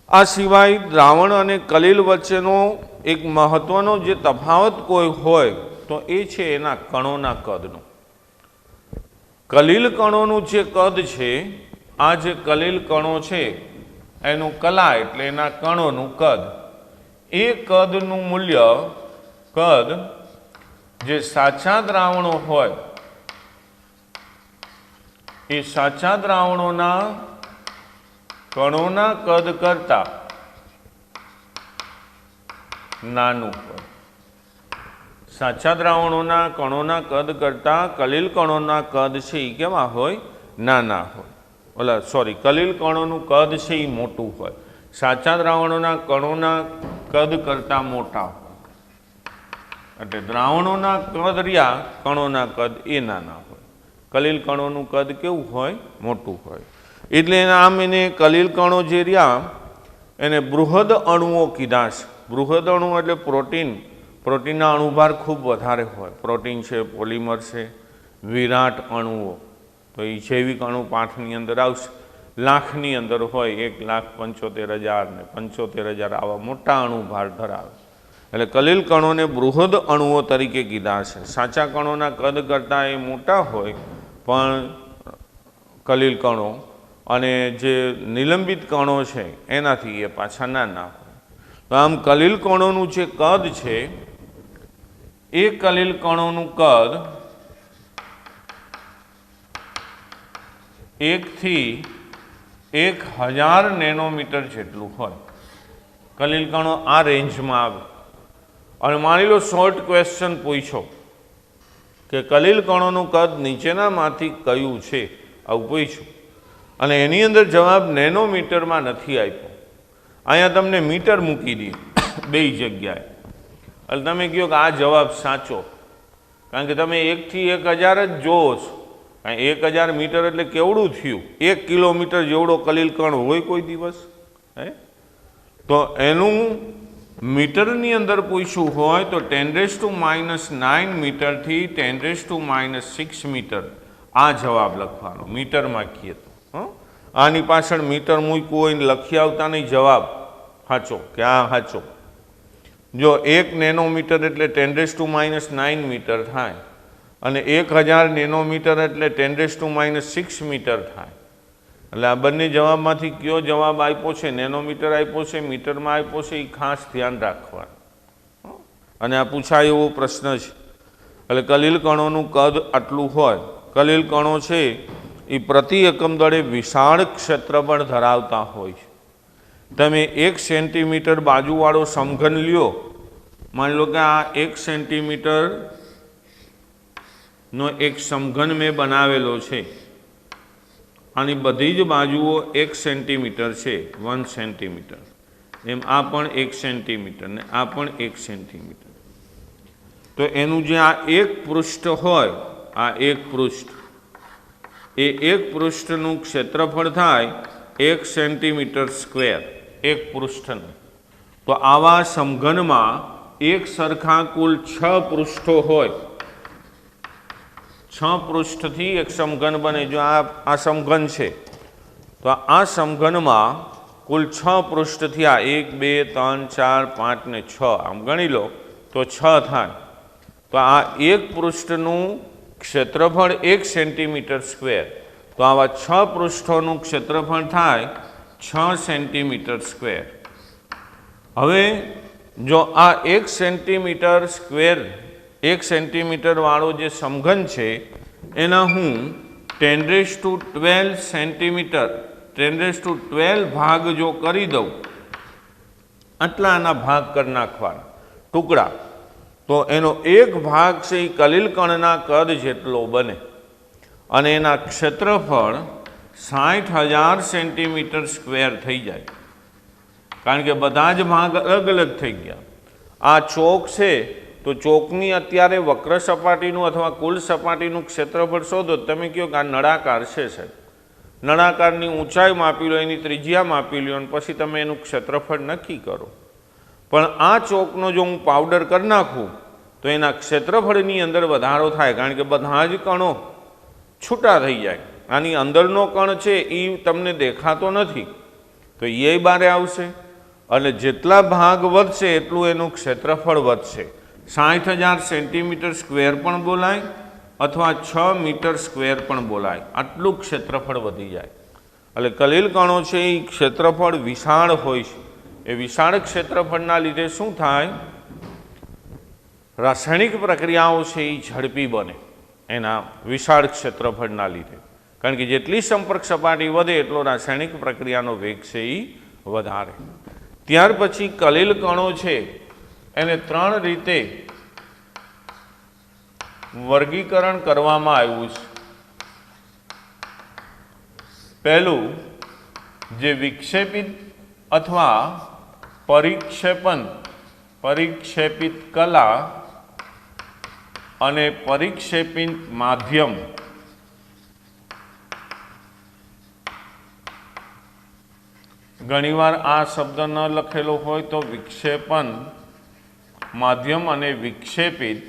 આ સિવાય દ્રાવણ અને કલીલ વચ્ચેનો એક મહત્વનો જે તફાવત કોઈ હોય તો એ છે એના કણોના કદનો. કલીલ કણોનું જે કદ છે, આ જે કલીલ કણો છે એનું કલા એટલે એના કણોનું કદ, એ કદનું મૂલ્ય, કદ જે સાચા દ્રાવણો હોય એ સાચા દ્રાવણોના કણોના કદ કરતા નાનું હોય. સાચા દ્રાવણોના કણોના કદ કરતા કલીલ કણોના કદ છે એ કેવા હોય? નાના હોય. કલીલ કણોનું કદ છે એ મોટું હોય, સાચા દ્રાવણોના કણોના કદ કરતા મોટા હોય. એટલે દ્રાવણોના કદ રહ્યા, કણોના કદ એ નાના હોય. કલીલ કણોનું કદ કેવું હોય? મોટું હોય. એટલે આમ એને કલીલ કણો જે રહ્યા એને બૃહદ અણુઓ કીધા છે. બૃહદ અણુ એટલે પ્રોટીન. પ્રોટીનના અણુભાર ખૂબ વધારે હોય. પ્રોટીન છે, પોલિમર છે, વિરાટ અણુઓ. તો એ જૈવિક અણુ પાઠની અંદર આવશે. લાખની અંદર હોય, 1,75,000 ને 75,000 આવા મોટા અણુભાર ધરાવે. એટલે કલીલ કણોને બૃહદ અણુઓ તરીકે કીધા છે. સાચા કણોના કદ કરતાં એ મોટા હોય પણ કલીલ કણો, અને જે નિલંબિત કણો છે એનાથી એ પાછા નાના હોય. તો આમ કલીલ કણોનું જે કદ છે એ કલીલ કણોનું કદ 1 થી 1000 નેનોમીટર જેટલું હોય. કલીલ કણો આ રેન્જમાં આવે. અને માની લો શોર્ટ ક્વેશ્ચન પૂછો કે કલીલ કણોનું કદ નીચેનામાંથી કયું છે, આવું પૂછ્યું, અને એની અંદર જવાબ નેનોમીટરમાં નથી આપ્યો, અહીંયા તમને મીટર મૂકી દે બે જગ્યાએ, એટલે તમે કહો કે આ જવાબ સાચો, કારણ કે તમે 1 થી 1000 જ જોવો છો. 1000 મીટર એટલે કેવડું થયું? 1 કિલોમીટર જેવડો કલીલ કણ હોય કોઈ દિવસ? હે, તો એનું મીટરની અંદર પૂછ્યું હોય તો 10⁻⁹ મીટરથી 10⁻⁶ મીટર આ જવાબ લખવાનો, મીટરમાં કહીએ તો. આની પાછળ મીટર મૂક્યું હોય ને લખી આવતા નહીં જવાબ સાચો કે આ સાચો. જો 1 નેનોમીટર એટલે 10⁻⁹ મીટર થાય, અને 1000 નેનોમીટર એટલે 10⁻⁶ મીટર થાય. એટલે આ બંને જવાબમાંથી કયો જવાબ આપ્યો છે, નેનોમીટર આપ્યો છે, મીટરમાં આપ્યો છે, એ ખાસ ધ્યાન રાખવાનું. અને આ પૂછાય એવો પ્રશ્ન છે. એટલે કલીલ કણોનું કદ આટલું હોય. કલીલ કણો છે એ પ્રતિ એકમ દળે વિશાળ ક્ષેત્રફળ ધરાવતા હોય છે. તમે 1 સેન્ટીમીટર બાજુવાળો સમઘન લ્યો, માની લો કે આ 1 સેન્ટીમીટરનો એક સમઘન મેં બનાવેલો છે, આની બધી જ બાજુઓ 1 સેન્ટીમીટર છે, 1 સેન્ટીમીટર, એમ આ પણ 1 સેન્ટીમીટર ને આ પણ 1 સેન્ટીમીટર. તો એનું જે આ એક પૃષ્ઠ હોય, આ એક પૃષ્ઠ, એ એક પૃષ્ઠનું ક્ષેત્રફળ થાય 1 સેન્ટીમીટર સ્ક્વેર, એક પૃષ્ઠનું. તો આવા સમઘનમાં એક સરખા કુલ 6 પૃષ્ઠો હોય. 6 પૃષ્ઠથી એક સમઘન બને. જો આ સમઘન છે તો આ સમઘનમાં કુલ 6 પૃષ્ઠ થયા, 1 2 3 4 5 ને 6, આમ ગણી લો તો 6 થાય. તો આ એક પૃષ્ઠનું ક્ષેત્રફળ 1 સેન્ટીમીટર સ્ક્વેર. તો આવા 6 પૃષ્ઠોનું ક્ષેત્રફળ થાય 6 સેન્ટીમીટર સ્ક્વેર. હવે જો આ 1 સેન્ટીમીટર સ્ક્વેર, 1 સેન્ટીમીટર વાળો જે સમઘન છે એના હું 10⁻12 સેન્ટીમીટર, 10⁻12 ભાગ જો કરી દઉં, આટલા આના ભાગ કરી નાખવાના ટુકડા, તો એનો એક ભાગ છે એ કલીલ કણના કદ જેટલો બને, અને એના ક્ષેત્રફળ 60,000 સેન્ટીમીટર સ્ક્વેર થઈ જાય. કારણ કે બધા જ ભાગ અલગ અલગ થઈ ગયા. આ ચોક છે તો ચોકની અત્યારે વક્ર સપાટીનું અથવા કુલ સપાટીનું ક્ષેત્રફળ શોધો. તમે કહો કે આ નળાકાર છે સાહેબ, નળાકારની ઊંચાઈ માપી લો, એની ત્રિજ્યા માપી લો, અને પછી તમે એનું ક્ષેત્રફળ નક્કી કરો. પણ આ ચોકનો જો હું પાવડર કરી નાખું તો એના ક્ષેત્રફળની અંદર વધારો થાય, કારણ કે બધા જ કણો છૂટા થઈ જાય. આની અંદરનો કણ છે એ તમને દેખાતો નથી, તો એ બારે આવશે, અને જેટલા ભાગ વધશે એટલું એનું ક્ષેત્રફળ વધશે. 60,000 સેન્ટીમીટર સ્ક્વેર પણ બોલાય અથવા 6 મીટર સ્ક્વેર પણ બોલાય, આટલું ક્ષેત્રફળ વધી જાય. એટલે કલીલ કણો છે એ ક્ષેત્રફળ વિશાળ હોય છે. એ વિશાળ ક્ષેત્રફળના લીધે શું થાય? રાસાયણિક પ્રક્રિયાઓ છે એ ઝડપી બને એના વિશાળ ક્ષેત્રફળના લીધે. કારણ કે જેટલી સંપર્ક સપાટી વધે એટલો રાસાયણિક પ્રક્રિયાનો વેગ છે એ વધારે. ત્યાર પછી કલીલ કણો છે એને 3 રીતે વર્ગીકરણ કરવામાં આવ્યું છે. પહેલું, જે વિક્ષેપિત અથવા પરિક્ષેપિત કલા અને પરિક્ષેપિત માધ્યમ. ઘણીવાર આ શબ્દ ન લખેલો હોય તો વિક્ષેપન માધ્યમ અને વિક્ષેપિત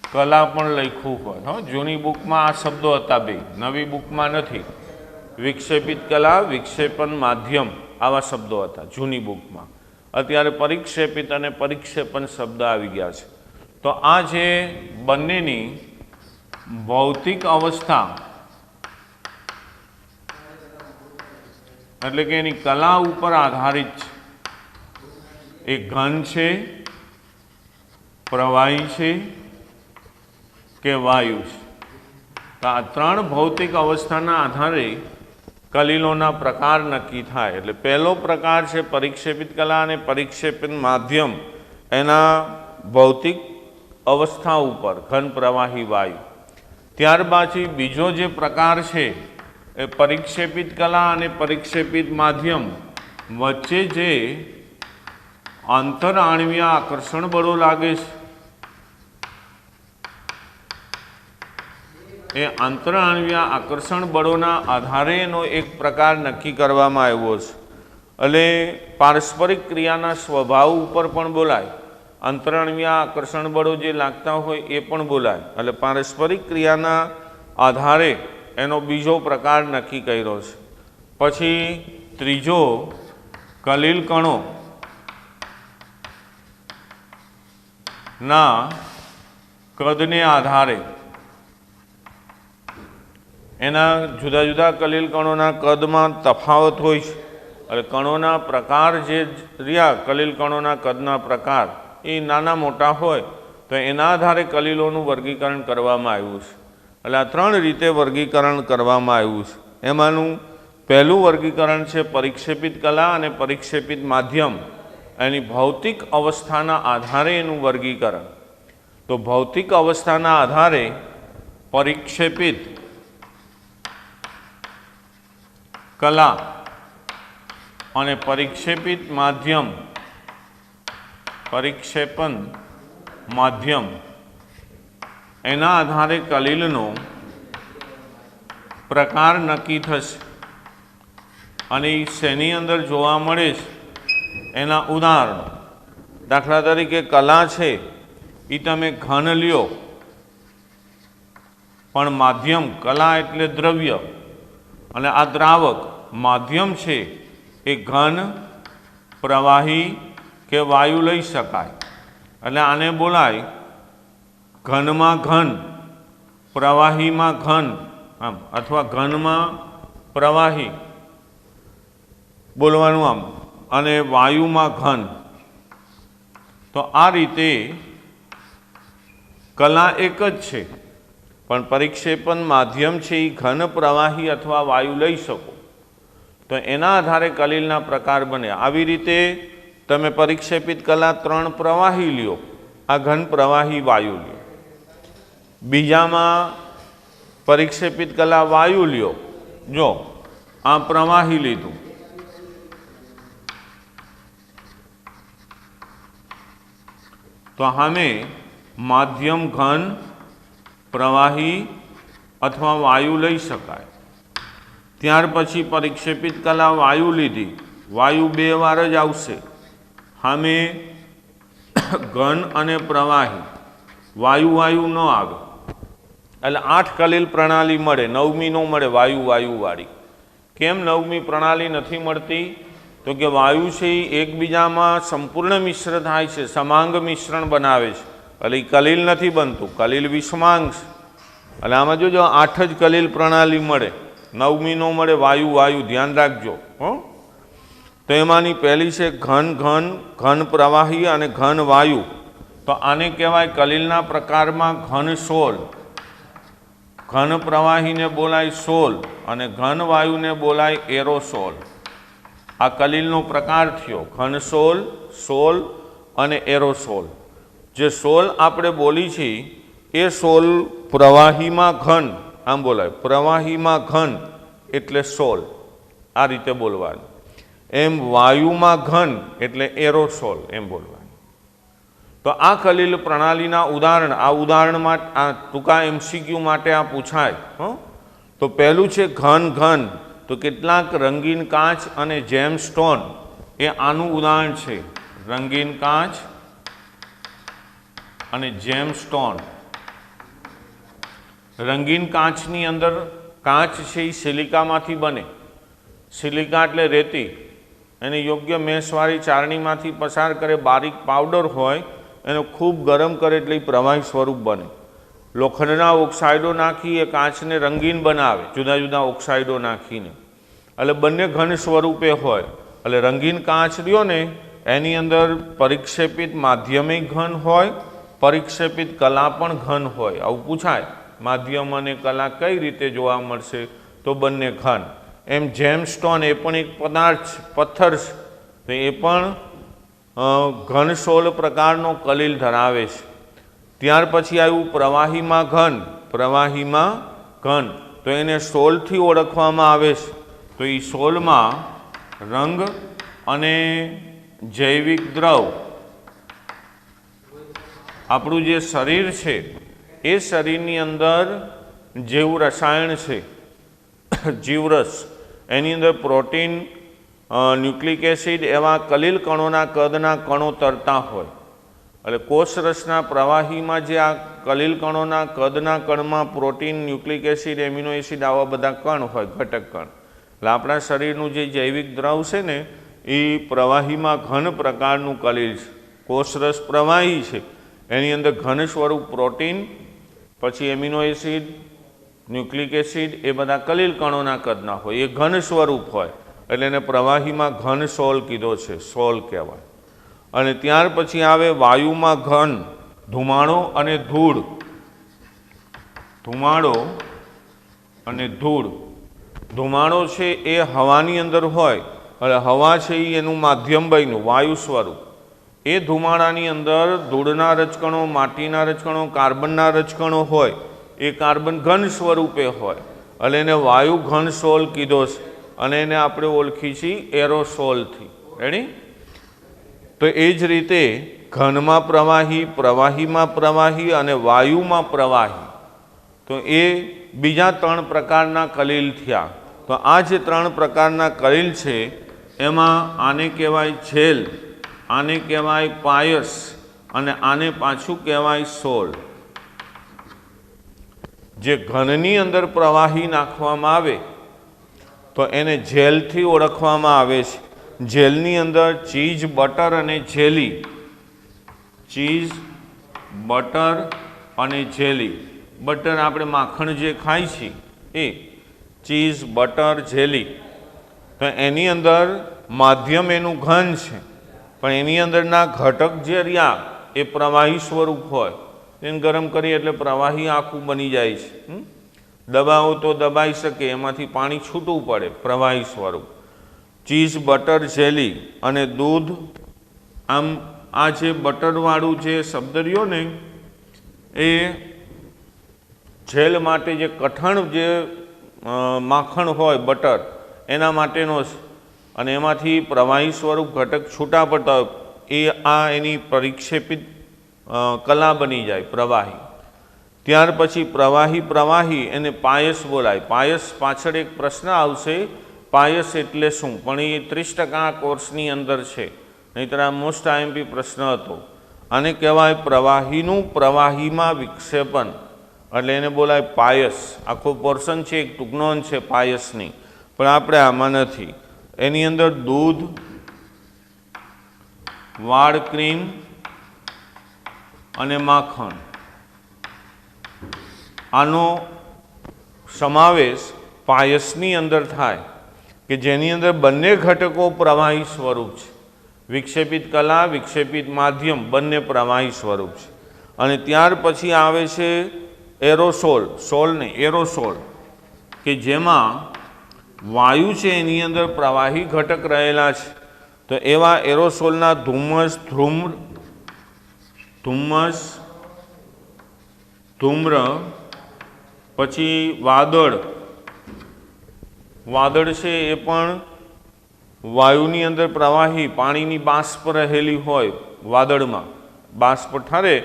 કલા પણ લખ્યું હોય. જૂની બુકમાં આ શબ્દો હતા, બે, નવી બુકમાં નથી. વિક્ષેપિત કલા, વિક્ષેપન માધ્યમ આવા શબ્દો હતા જૂની બુકમાં. અત્યારે પરિક્ષેપિત અને પરિક્ષેપણ શબ્દ આવી ગયા છે। તો આ જે બંનેની ભૌતિક અવસ્થા એટલે કે એની કલા ઉપર આધારિત છે। એ ઘન છે, પ્રવાહી છે કે વાયુ છે। તો આ ત્રણ ભૌતિક અવસ્થાના આધારે કલીલોના પ્રકાર નક્કી થાય। એટલે પહેલો પ્રકાર છે પરિક્ષેપિત કલા અને પરિક્ષેપિત માધ્યમ એના ભૌતિક અવસ્થા ઉપર ઘન, પ્રવાહી, વાયુ। ત્યારબાદ બીજો જે પ્રકાર છે એ પરિક્ષેપિત કલા અને પરિક્ષેપિત માધ્યમ વચ્ચે જે આંતરઆણ્વીય આકર્ષણ બળો લાગે છે એ આંતરઆણ્વીય આકર્ષણ બળોના આધારે એનો એક પ્રકાર નક્કી કરવામાં આવ્યો છે। એટલે પારસ્પરિક ક્રિયાના સ્વભાવ ઉપર પણ બોલાય, આંતરઆણ્વીય આકર્ષણ બળો જે લાગતા હોય એ પણ બોલાય। એટલે પારસ્પરિક ક્રિયાના આધારે એનો બીજો પ્રકાર નક્કી કર્યો છે। પછી ત્રીજો કલીલ કણો ના કદને આધારે એના જુદા જુદા કલીલ કણોના કદમાં તફાવત હોય છે। એટલે કણોના પ્રકાર જે રહ્યા કલીલ કણોના કદના પ્રકાર એ નાના મોટા હોય તો એના આધારે કલીલોનું વર્ગીકરણ કરવામાં આવ્યું છે। એટલે આ ત્રણ રીતે વર્ગીકરણ કરવામાં આવ્યું છે। એમાંનું પહેલું વર્ગીકરણ છે પરિક્ષેપિત કલા અને પરિક્ષેપિત માધ્યમ એની ભૌતિક અવસ્થાના આધારે એનું વર્ગીકરણ। તો ભૌતિક અવસ્થાના આધારે પરિક્ષેપિત કલા અને પરિક્ષેપિત માધ્યમ, પરિક્ષેપણ માધ્યમ એના આધારે કલીલનો પ્રકાર નક્કી થશે। અને એ શેની અંદર જોવા મળે છે એના ઉદાહરણો, દાખલા તરીકે કલા છે એ તમે ઘન લ્યો, પણ માધ્યમ, કલા એટલે દ્રવ્ય અને આ દ્રાવક માધ્યમ છે એ ઘન, પ્રવાહી કે વાયુ લઈ શકાય। એટલે આને બોલાય ઘનમાં ઘન, પ્રવાહીમાં ઘન, આમ, અથવા ઘનમાં પ્રવાહી બોલવાનું આમ, અને વાયુમાં ઘન। તો આ રીતે કલા એક જ છે, પણ પરિક્ષેપણ માધ્યમ છે એ ઘન, પ્રવાહી અથવા વાયુ લઈ શકો તો એના આધારે કલીલના પ્રકાર બને। આવી રીતે તમે પરિક્ષેપિત કલા ત્રણ પ્રવાહી લ્યો, આ ઘન, પ્રવાહી, વાયુ લ્યો। બીજામાં પરિક્ષેપિત કલા વાયુ લ્યો, જો આ પ્રવાહી લીધું, તો સામે માધ્યમ ઘન, પ્રવાહી અથવા વાયુ લઈ શકાય। ત્યાર પછી પરિક્ષેપિત કલા વાયુ લીધી, વાયુ બે વાર જ આવશે, સામે ઘન અને પ્રવાહી, વાયુ વાયુ ન આવે। એટલે 8 કલીલ પ્રણાલી મળે, 9મી ન મળે વાયુ વાયુવાળી। કેમ 9મી પ્રણાલી નથી મળતી? તો કે વાયુ છે એ એકબીજામાં સંપૂર્ણ મિશ્ર થાય છે, સમાંગ મિશ્રણ બનાવે છે, એટલે એ કલીલ નથી બનતું, કલીલ વિષમાંગ છે। એટલે આમાં જોજો 8 જ કલીલ પ્રણાલી મળે, 9મી નો મળે વાયુ વાયુ, ધ્યાન રાખજો હો। તો એમાંની પહેલી છે ઘન ઘન, ઘન પ્રવાહી અને ઘન વાયુ। તો આને કહેવાય કલીલના પ્રકારમાં ઘન સોલ, ઘન પ્રવાહીને બોલાય સોલ અને ઘન વાયુને બોલાય એરોસોલ। આ કલીલનો પ્રકાર થયો ઘન સોલ, સોલ અને એરોસોલ। જે સોલ આપણે બોલી છીએ એ સોલ પ્રવાહીમાં ઘન, આમ બોલાય, પ્રવાહીમાં ઘન એટલે સોલ, આ રીતે બોલવાનું। એમ વાયુમાં ઘન એટલે એરોસોલ, એમ બોલવાનું। તો આ કલીલ પ્રણાલીના ઉદાહરણ, આ ઉદાહરણમાં આ ટૂંકા MCQ માટે આ પૂછાય હો। તો પહેલું છે ઘન ઘન, તો કેટલાક રંગીન કાચ અને જેમ સ્ટોન એ આનું ઉદાહરણ છે। રંગીન કાચ અને જેમ સ્ટોન। રંગીન કાચની અંદર કાચ છે એ સિલિકામાંથી બને, સિલિકા એટલે રેતી, એને યોગ્ય મેશવાળી ચારણીમાંથી પસાર કરે, બારીક પાવડર હોય એને ખૂબ ગરમ કરે એટલે પ્રવાહી સ્વરૂપ બને. લોખંડના ઓક્સાઇડો નાખી એ કાચને રંગીન બનાવે, જુદા જુદા ઓક્સાઇડો નાખીને, એટલે બંને ઘન સ્વરૂપે હોય. એટલે રંગીન કાચ રહ્યો ને એની અંદર પરિક્ષેપિત માધ્યમિક ઘન હોય, પરિક્ષેપિત કલા પણ ઘન હોય. આવું પૂછાય, માધ્યમ અને કલા કઈ રીતે જોવા મળશે? તો બંને ઘન. એમ જેમસ્ટોન એ પણ એક પદાર્થ છે, પથ્થર છે, તો એ પણ ઘન સોલ પ્રકારનો કલીલ ધરાવે છે. ત્યાર પછી આવ્યું પ્રવાહીમાં ઘન. પ્રવાહીમાં ઘન તો એને સોલથી ઓળખવામાં આવે છે. તો એ સોલમાં રંગ અને જૈવિક દ્રવ, આપણું જે શરીર છે એ શરીરની અંદર જેવું રસાયણ છે જીવરસ, એની અંદર પ્રોટીન, ન્યુક્લિક એસિડ એવા કલીલ કણોના કદના કણો તરતા હોય. એટલે કોષરસના પ્રવાહીમાં જે આ કલીલ કણોના કદના કણમાં protein, nucleic acid, amino acid આવા બધા કણ હોય, ઘટક કણ. એટલે આપણા શરીરનું જે જૈવિક દ્રવ છે ને એ પ્રવાહીમાં ઘન પ્રકારનું કલીલ છે. કોષરસ પ્રવાહી છે, એની અંદર ઘન સ્વરૂપ પ્રોટીન, પછી એમિનો એસિડ, ન્યુક્લિક એસિડ એ બધા કલીલ કણોના કદના હોય, એ ઘન સ્વરૂપ હોય. એટલે એને પ્રવાહીમાં ઘન સોલ કીધો છે, સોલ કહેવાય. અને ત્યાર પછી આવે વાયુમાં ઘન, ધુમાડો અને ધૂળ. ધુમાડો અને ધૂળ. ધુમાડો છે એ હવાની અંદર હોય, એટલે હવા છે એ એનું માધ્યમ બન્યું, વાયુ સ્વરૂપ. એ ધુમાડાની અંદર ધૂળના રજકણો, માટીના રજકણો, કાર્બનના રજકણો હોય, એ કાર્બન ઘન સ્વરૂપે હોય, એટલે એને વાયુ ઘન સોલ કીધો છે. અને એને આપણે ઓળખી છીએ એરોસોલથી. રેડી? તો એ જ રીતે ઘનમાં પ્રવાહી, પ્રવાહીમાં પ્રવાહી અને વાયુમાં પ્રવાહી, તો એ બીજા 3 પ્રકારના કલીલ થયા. તો આ જે 3 પ્રકારના કલીલ છે એમાં આને કહેવાય જેલ, આને કહેવાય પાયસ અને આને પાછું કહેવાય સોલ. જે ઘનની અંદર પ્રવાહી નાખવામાં આવે તો એને જેલથી ઓળખવામાં આવે છે. જેલની અંદર ચીઝ, બટર અને જેલી, ચીઝ, બટર અને જેલી. બટર આપણે માખણ જે ખાઈ છીએ એ ચીઝ, બટર, જેલી. તો એની અંદર માધ્યમ એનું ઘન છે, પણ એની અંદરના ઘટક જે રહ્યા એ પ્રવાહી સ્વરૂપ હોય. એને ગરમ કરીએ એટલે પ્રવાહી આખું બની જાય છે. દબાવો તો દબાઈ શકે, એમાંથી પાણી છૂટવું પડે, પ્રવાહી સ્વરૂપ. ચીઝ, બટર, જેલી અને દૂધ. આમ આ જે બટરવાળું જે શબ્દ રહ્યો ને એ જેલ માટે, જે કઠણ જે માખણ હોય બટર એના માટેનો છે. અને એમાંથી પ્રવાહી સ્વરૂપ ઘટક છૂટા પડતા હોય, એ આ એની પરિક્ષેપિત કલા બની જાય, પ્રવાહી. ત્યાર પછી પ્રવાહી એને પાયસ બોલાય. પાયસ પાછળ એક પ્રશ્ન આવશે, પાયસ એટલે શું? પણ એ 30% કોર્સની અંદર છે, નહીંતર આ મોસ્ટ આઈએમપી પ્રશ્ન હતો. આને કહેવાય પ્રવાહીનું પ્રવાહીમાં વિક્ષેપન, એટલે એને બોલાય પાયસ. આખો પોર્શન છે, એક ટૂંકનોંધ છે પાયસની, પણ આપણે આમાં નથી. એની અંદર દૂધ, વાળ ક્રીમ અને માખણ, આનો સમાવેશ પાયસની અંદર થાય, કે જેની અંદર બંને ઘટકો પ્રવાહી સ્વરૂપ છે. વિક્ષેપિત કલા, વિક્ષેપિત માધ્યમ બંને પ્રવાહી સ્વરૂપ છે. અને ત્યાર પછી આવે છે એરોસોલ, સોલ ને એરોસોલ, કે જેમાં વાયુ છે એની અંદર પ્રવાહી ઘટક રહેલા છે. તો એવા એરોસોલના ધુમ્મસ, ધૂમ્ર, પછી વાદળ. વાદળ છે એ પણ વાયુની અંદર પ્રવાહી, પાણીની બાષ્પ રહેલી હોય વાદળમાં, બાષ્પ ઠરે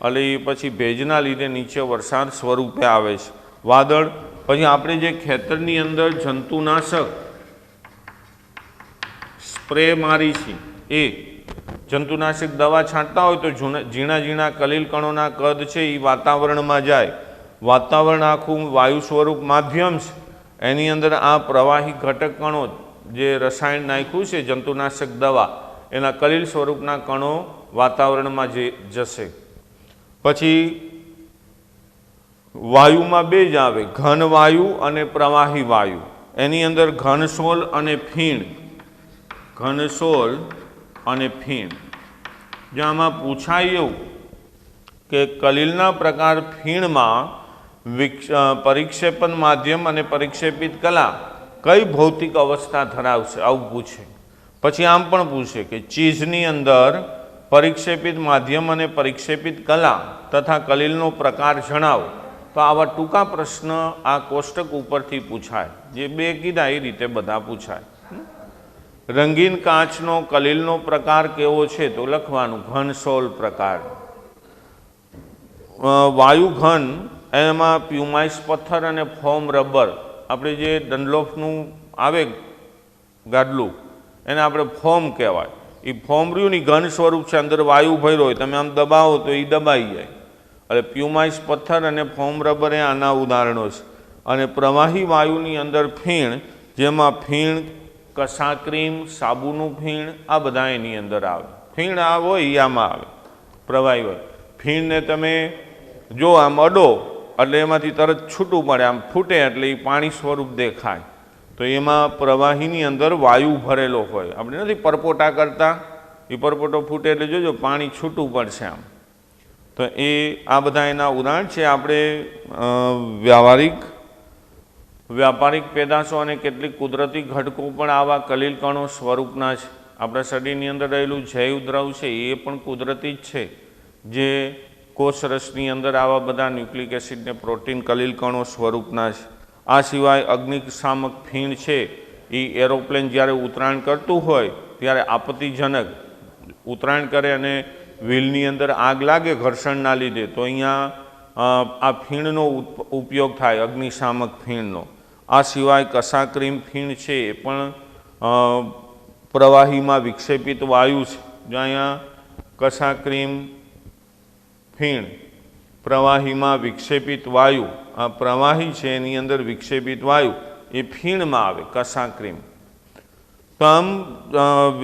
એટલે એ પછી ભેજના લીધે નીચે વરસાદ સ્વરૂપે આવે છે વાદળ. પછી આપણે જે ખેતરની અંદર જંતુનાશક સ્પ્રે મારી છે, એ જંતુનાશક દવા છાંટતા હોય તો ઝીણા ઝીણા કલીલ કણોના કદ છે એ વાતાવરણમાં જાય. વાતાવરણ આખું વાયુ સ્વરૂપ માધ્યમ છે, એની અંદર આ પ્રવાહી ઘટક કણો જે રસાયણ નાખ્યું છે જંતુનાશક દવા એના કલીલ સ્વરૂપના કણો વાતાવરણમાં જશે. પછી વાયુમાં બે જ આવે, ઘન વાયુ અને પ્રવાહી વાયુ. એની અંદર ઘનસોલ અને ફીણ, ઘનસોલ અને ફીણ. જો આમાં પૂછાય એવું કે કલીલના પ્રકાર ફીણમાં પરિક્ષેપણ માધ્યમ અને પરિક્ષેપિત કલા કઈ ભૌતિક અવસ્થા ધરાવશે, આવું પૂછે. પછી આમ પણ પૂછે કે ચીજની અંદર પરિક્ષેપિત માધ્યમ અને પરિક્ષેપિત કલા તથા કલીલનો પ્રકાર જણાવો. તો આવા ટૂંકા પ્રશ્ન આ કોષ્ટક ઉપરથી પૂછાય, જે બે કીધા એ રીતે બધા પૂછાય. રંગીન કાચનો કલીલનો પ્રકાર કેવો છે તો લખવાનું ઘનસોલ પ્રકાર. વાયુ ઘન એમાં પ્યુમાઇસ પથ્થર અને ફોમ રબર, આપણે જે ડનલોફનું આવે ગાડલું એને આપણે ફોમ કહેવાય. એ ફોમ રહ્યું ની ઘન સ્વરૂપ છે, અંદર વાયુ ભર્યો હોય, તમે આમ દબાવો તો એ દબાઈ જાય. એટલે પ્યુમાઇસ પથ્થર અને ફોમ રબર એ આના ઉદાહરણો છે. અને પ્રવાહી વાયુની અંદર ફીણ, જેમાં ફીણ, કસા ક્રીમ, સાબુનું ફીણ, આ બધા એની અંદર આવે. ફીણ આ હોય એ આમાં આવે પ્રવાહી વાયુ. ફીણને તમે જો આમ અડો એટલે એમાંથી તરત છૂટું પડે, આમ ફૂટે એટલે એ પાણી સ્વરૂપ દેખાય. તો એમાં પ્રવાહીની અંદર વાયુ ભરેલો હોય. આપણે નથી પરપોટા કરતા, એ પરપોટો ફૂટે એટલે જોજો પાણી છૂટું પડશે આમ. તો એ આ બધા એના ઉદાહરણ છે. આપણે વ્યાપારિક પેદાશો અને કેટલીક કુદરતી ઘટકો પણ આવા કલીલ કણો સ્વરૂપના છે. આપણા શરીરની અંદર રહેલું જૈવ દ્રવ છે એ પણ કુદરતી જ છે, જે કોષરસની અંદર આવા બધા ન્યુક્લિક એસિડ ને પ્રોટીન કલીલ કણો સ્વરૂપના છે. આ સિવાય અગ્નિશામક ફીણ છે એ એરોપ્લેન જ્યારે ઉતરાણ કરતું હોય ત્યારે આપત્તિજનક ઉતરાણ કરે અને વ્હીલની અંદર આગ લાગે ઘર્ષણના લીધે, તો અહીંયા આ ફીણનો ઉપયોગ થાય, અગ્નિશામક ફીણનો. આ સિવાય કસા ક્રીમ ફીણ છે એ પણ પ્રવાહીમાં વિક્ષેપિત વાયુ છે. જો અહીંયા કસા ક્રીમ ફીણ પ્રવાહીમાં વિક્ષેપિત વાયુ, આ પ્રવાહી છે એની અંદર વિક્ષેપિત વાયુ એ ફીણમાં આવે, કસા ક્રીમ. તો આમ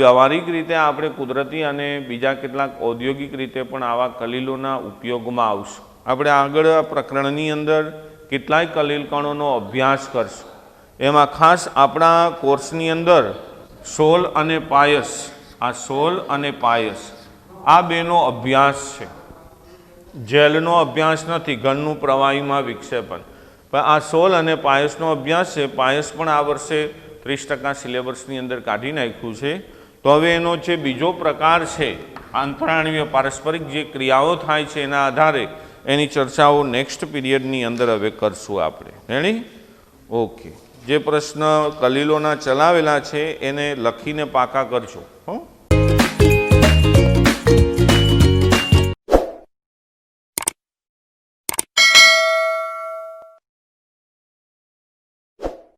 વ્યવહારિક રીતે આપણે કુદરતી અને બીજા કેટલાક ઔદ્યોગિક રીતે પણ આવા કલીલોના ઉપયોગમાં આવશું. આપણે આગળ આ પ્રકરણની અંદર કેટલાય કલીલ કણોનો અભ્યાસ કરશું. એમાં ખાસ આપણા કોર્સની અંદર સોલ અને પાયસ, આ સોલ અને પાયસ આ બેનો અભ્યાસ છે. જેલનો અભ્યાસ નથી, ઘનનું પ્રવાહીમાં વિક્ષેપણ, પણ આ સોલ અને પાયસનો અભ્યાસ છે. પાયસ પણ આ વર્ષે 30% સિલેબસની અંદર કાઢી નાખ્યું છે. તો હવે એનો જે બીજો પ્રકાર છે આંતરાણવીય પારસ્પરિક જે ક્રિયાઓ થાય છે એના આધારે એની ચર્ચાઓ નેક્સ્ટ પીરિયડની અંદર હવે કરશું આપણે. રેડી? ઓકે. જે પ્રશ્ન કલીલોના ચલાવેલા છે એને લખીને પાકા કરજો. હો.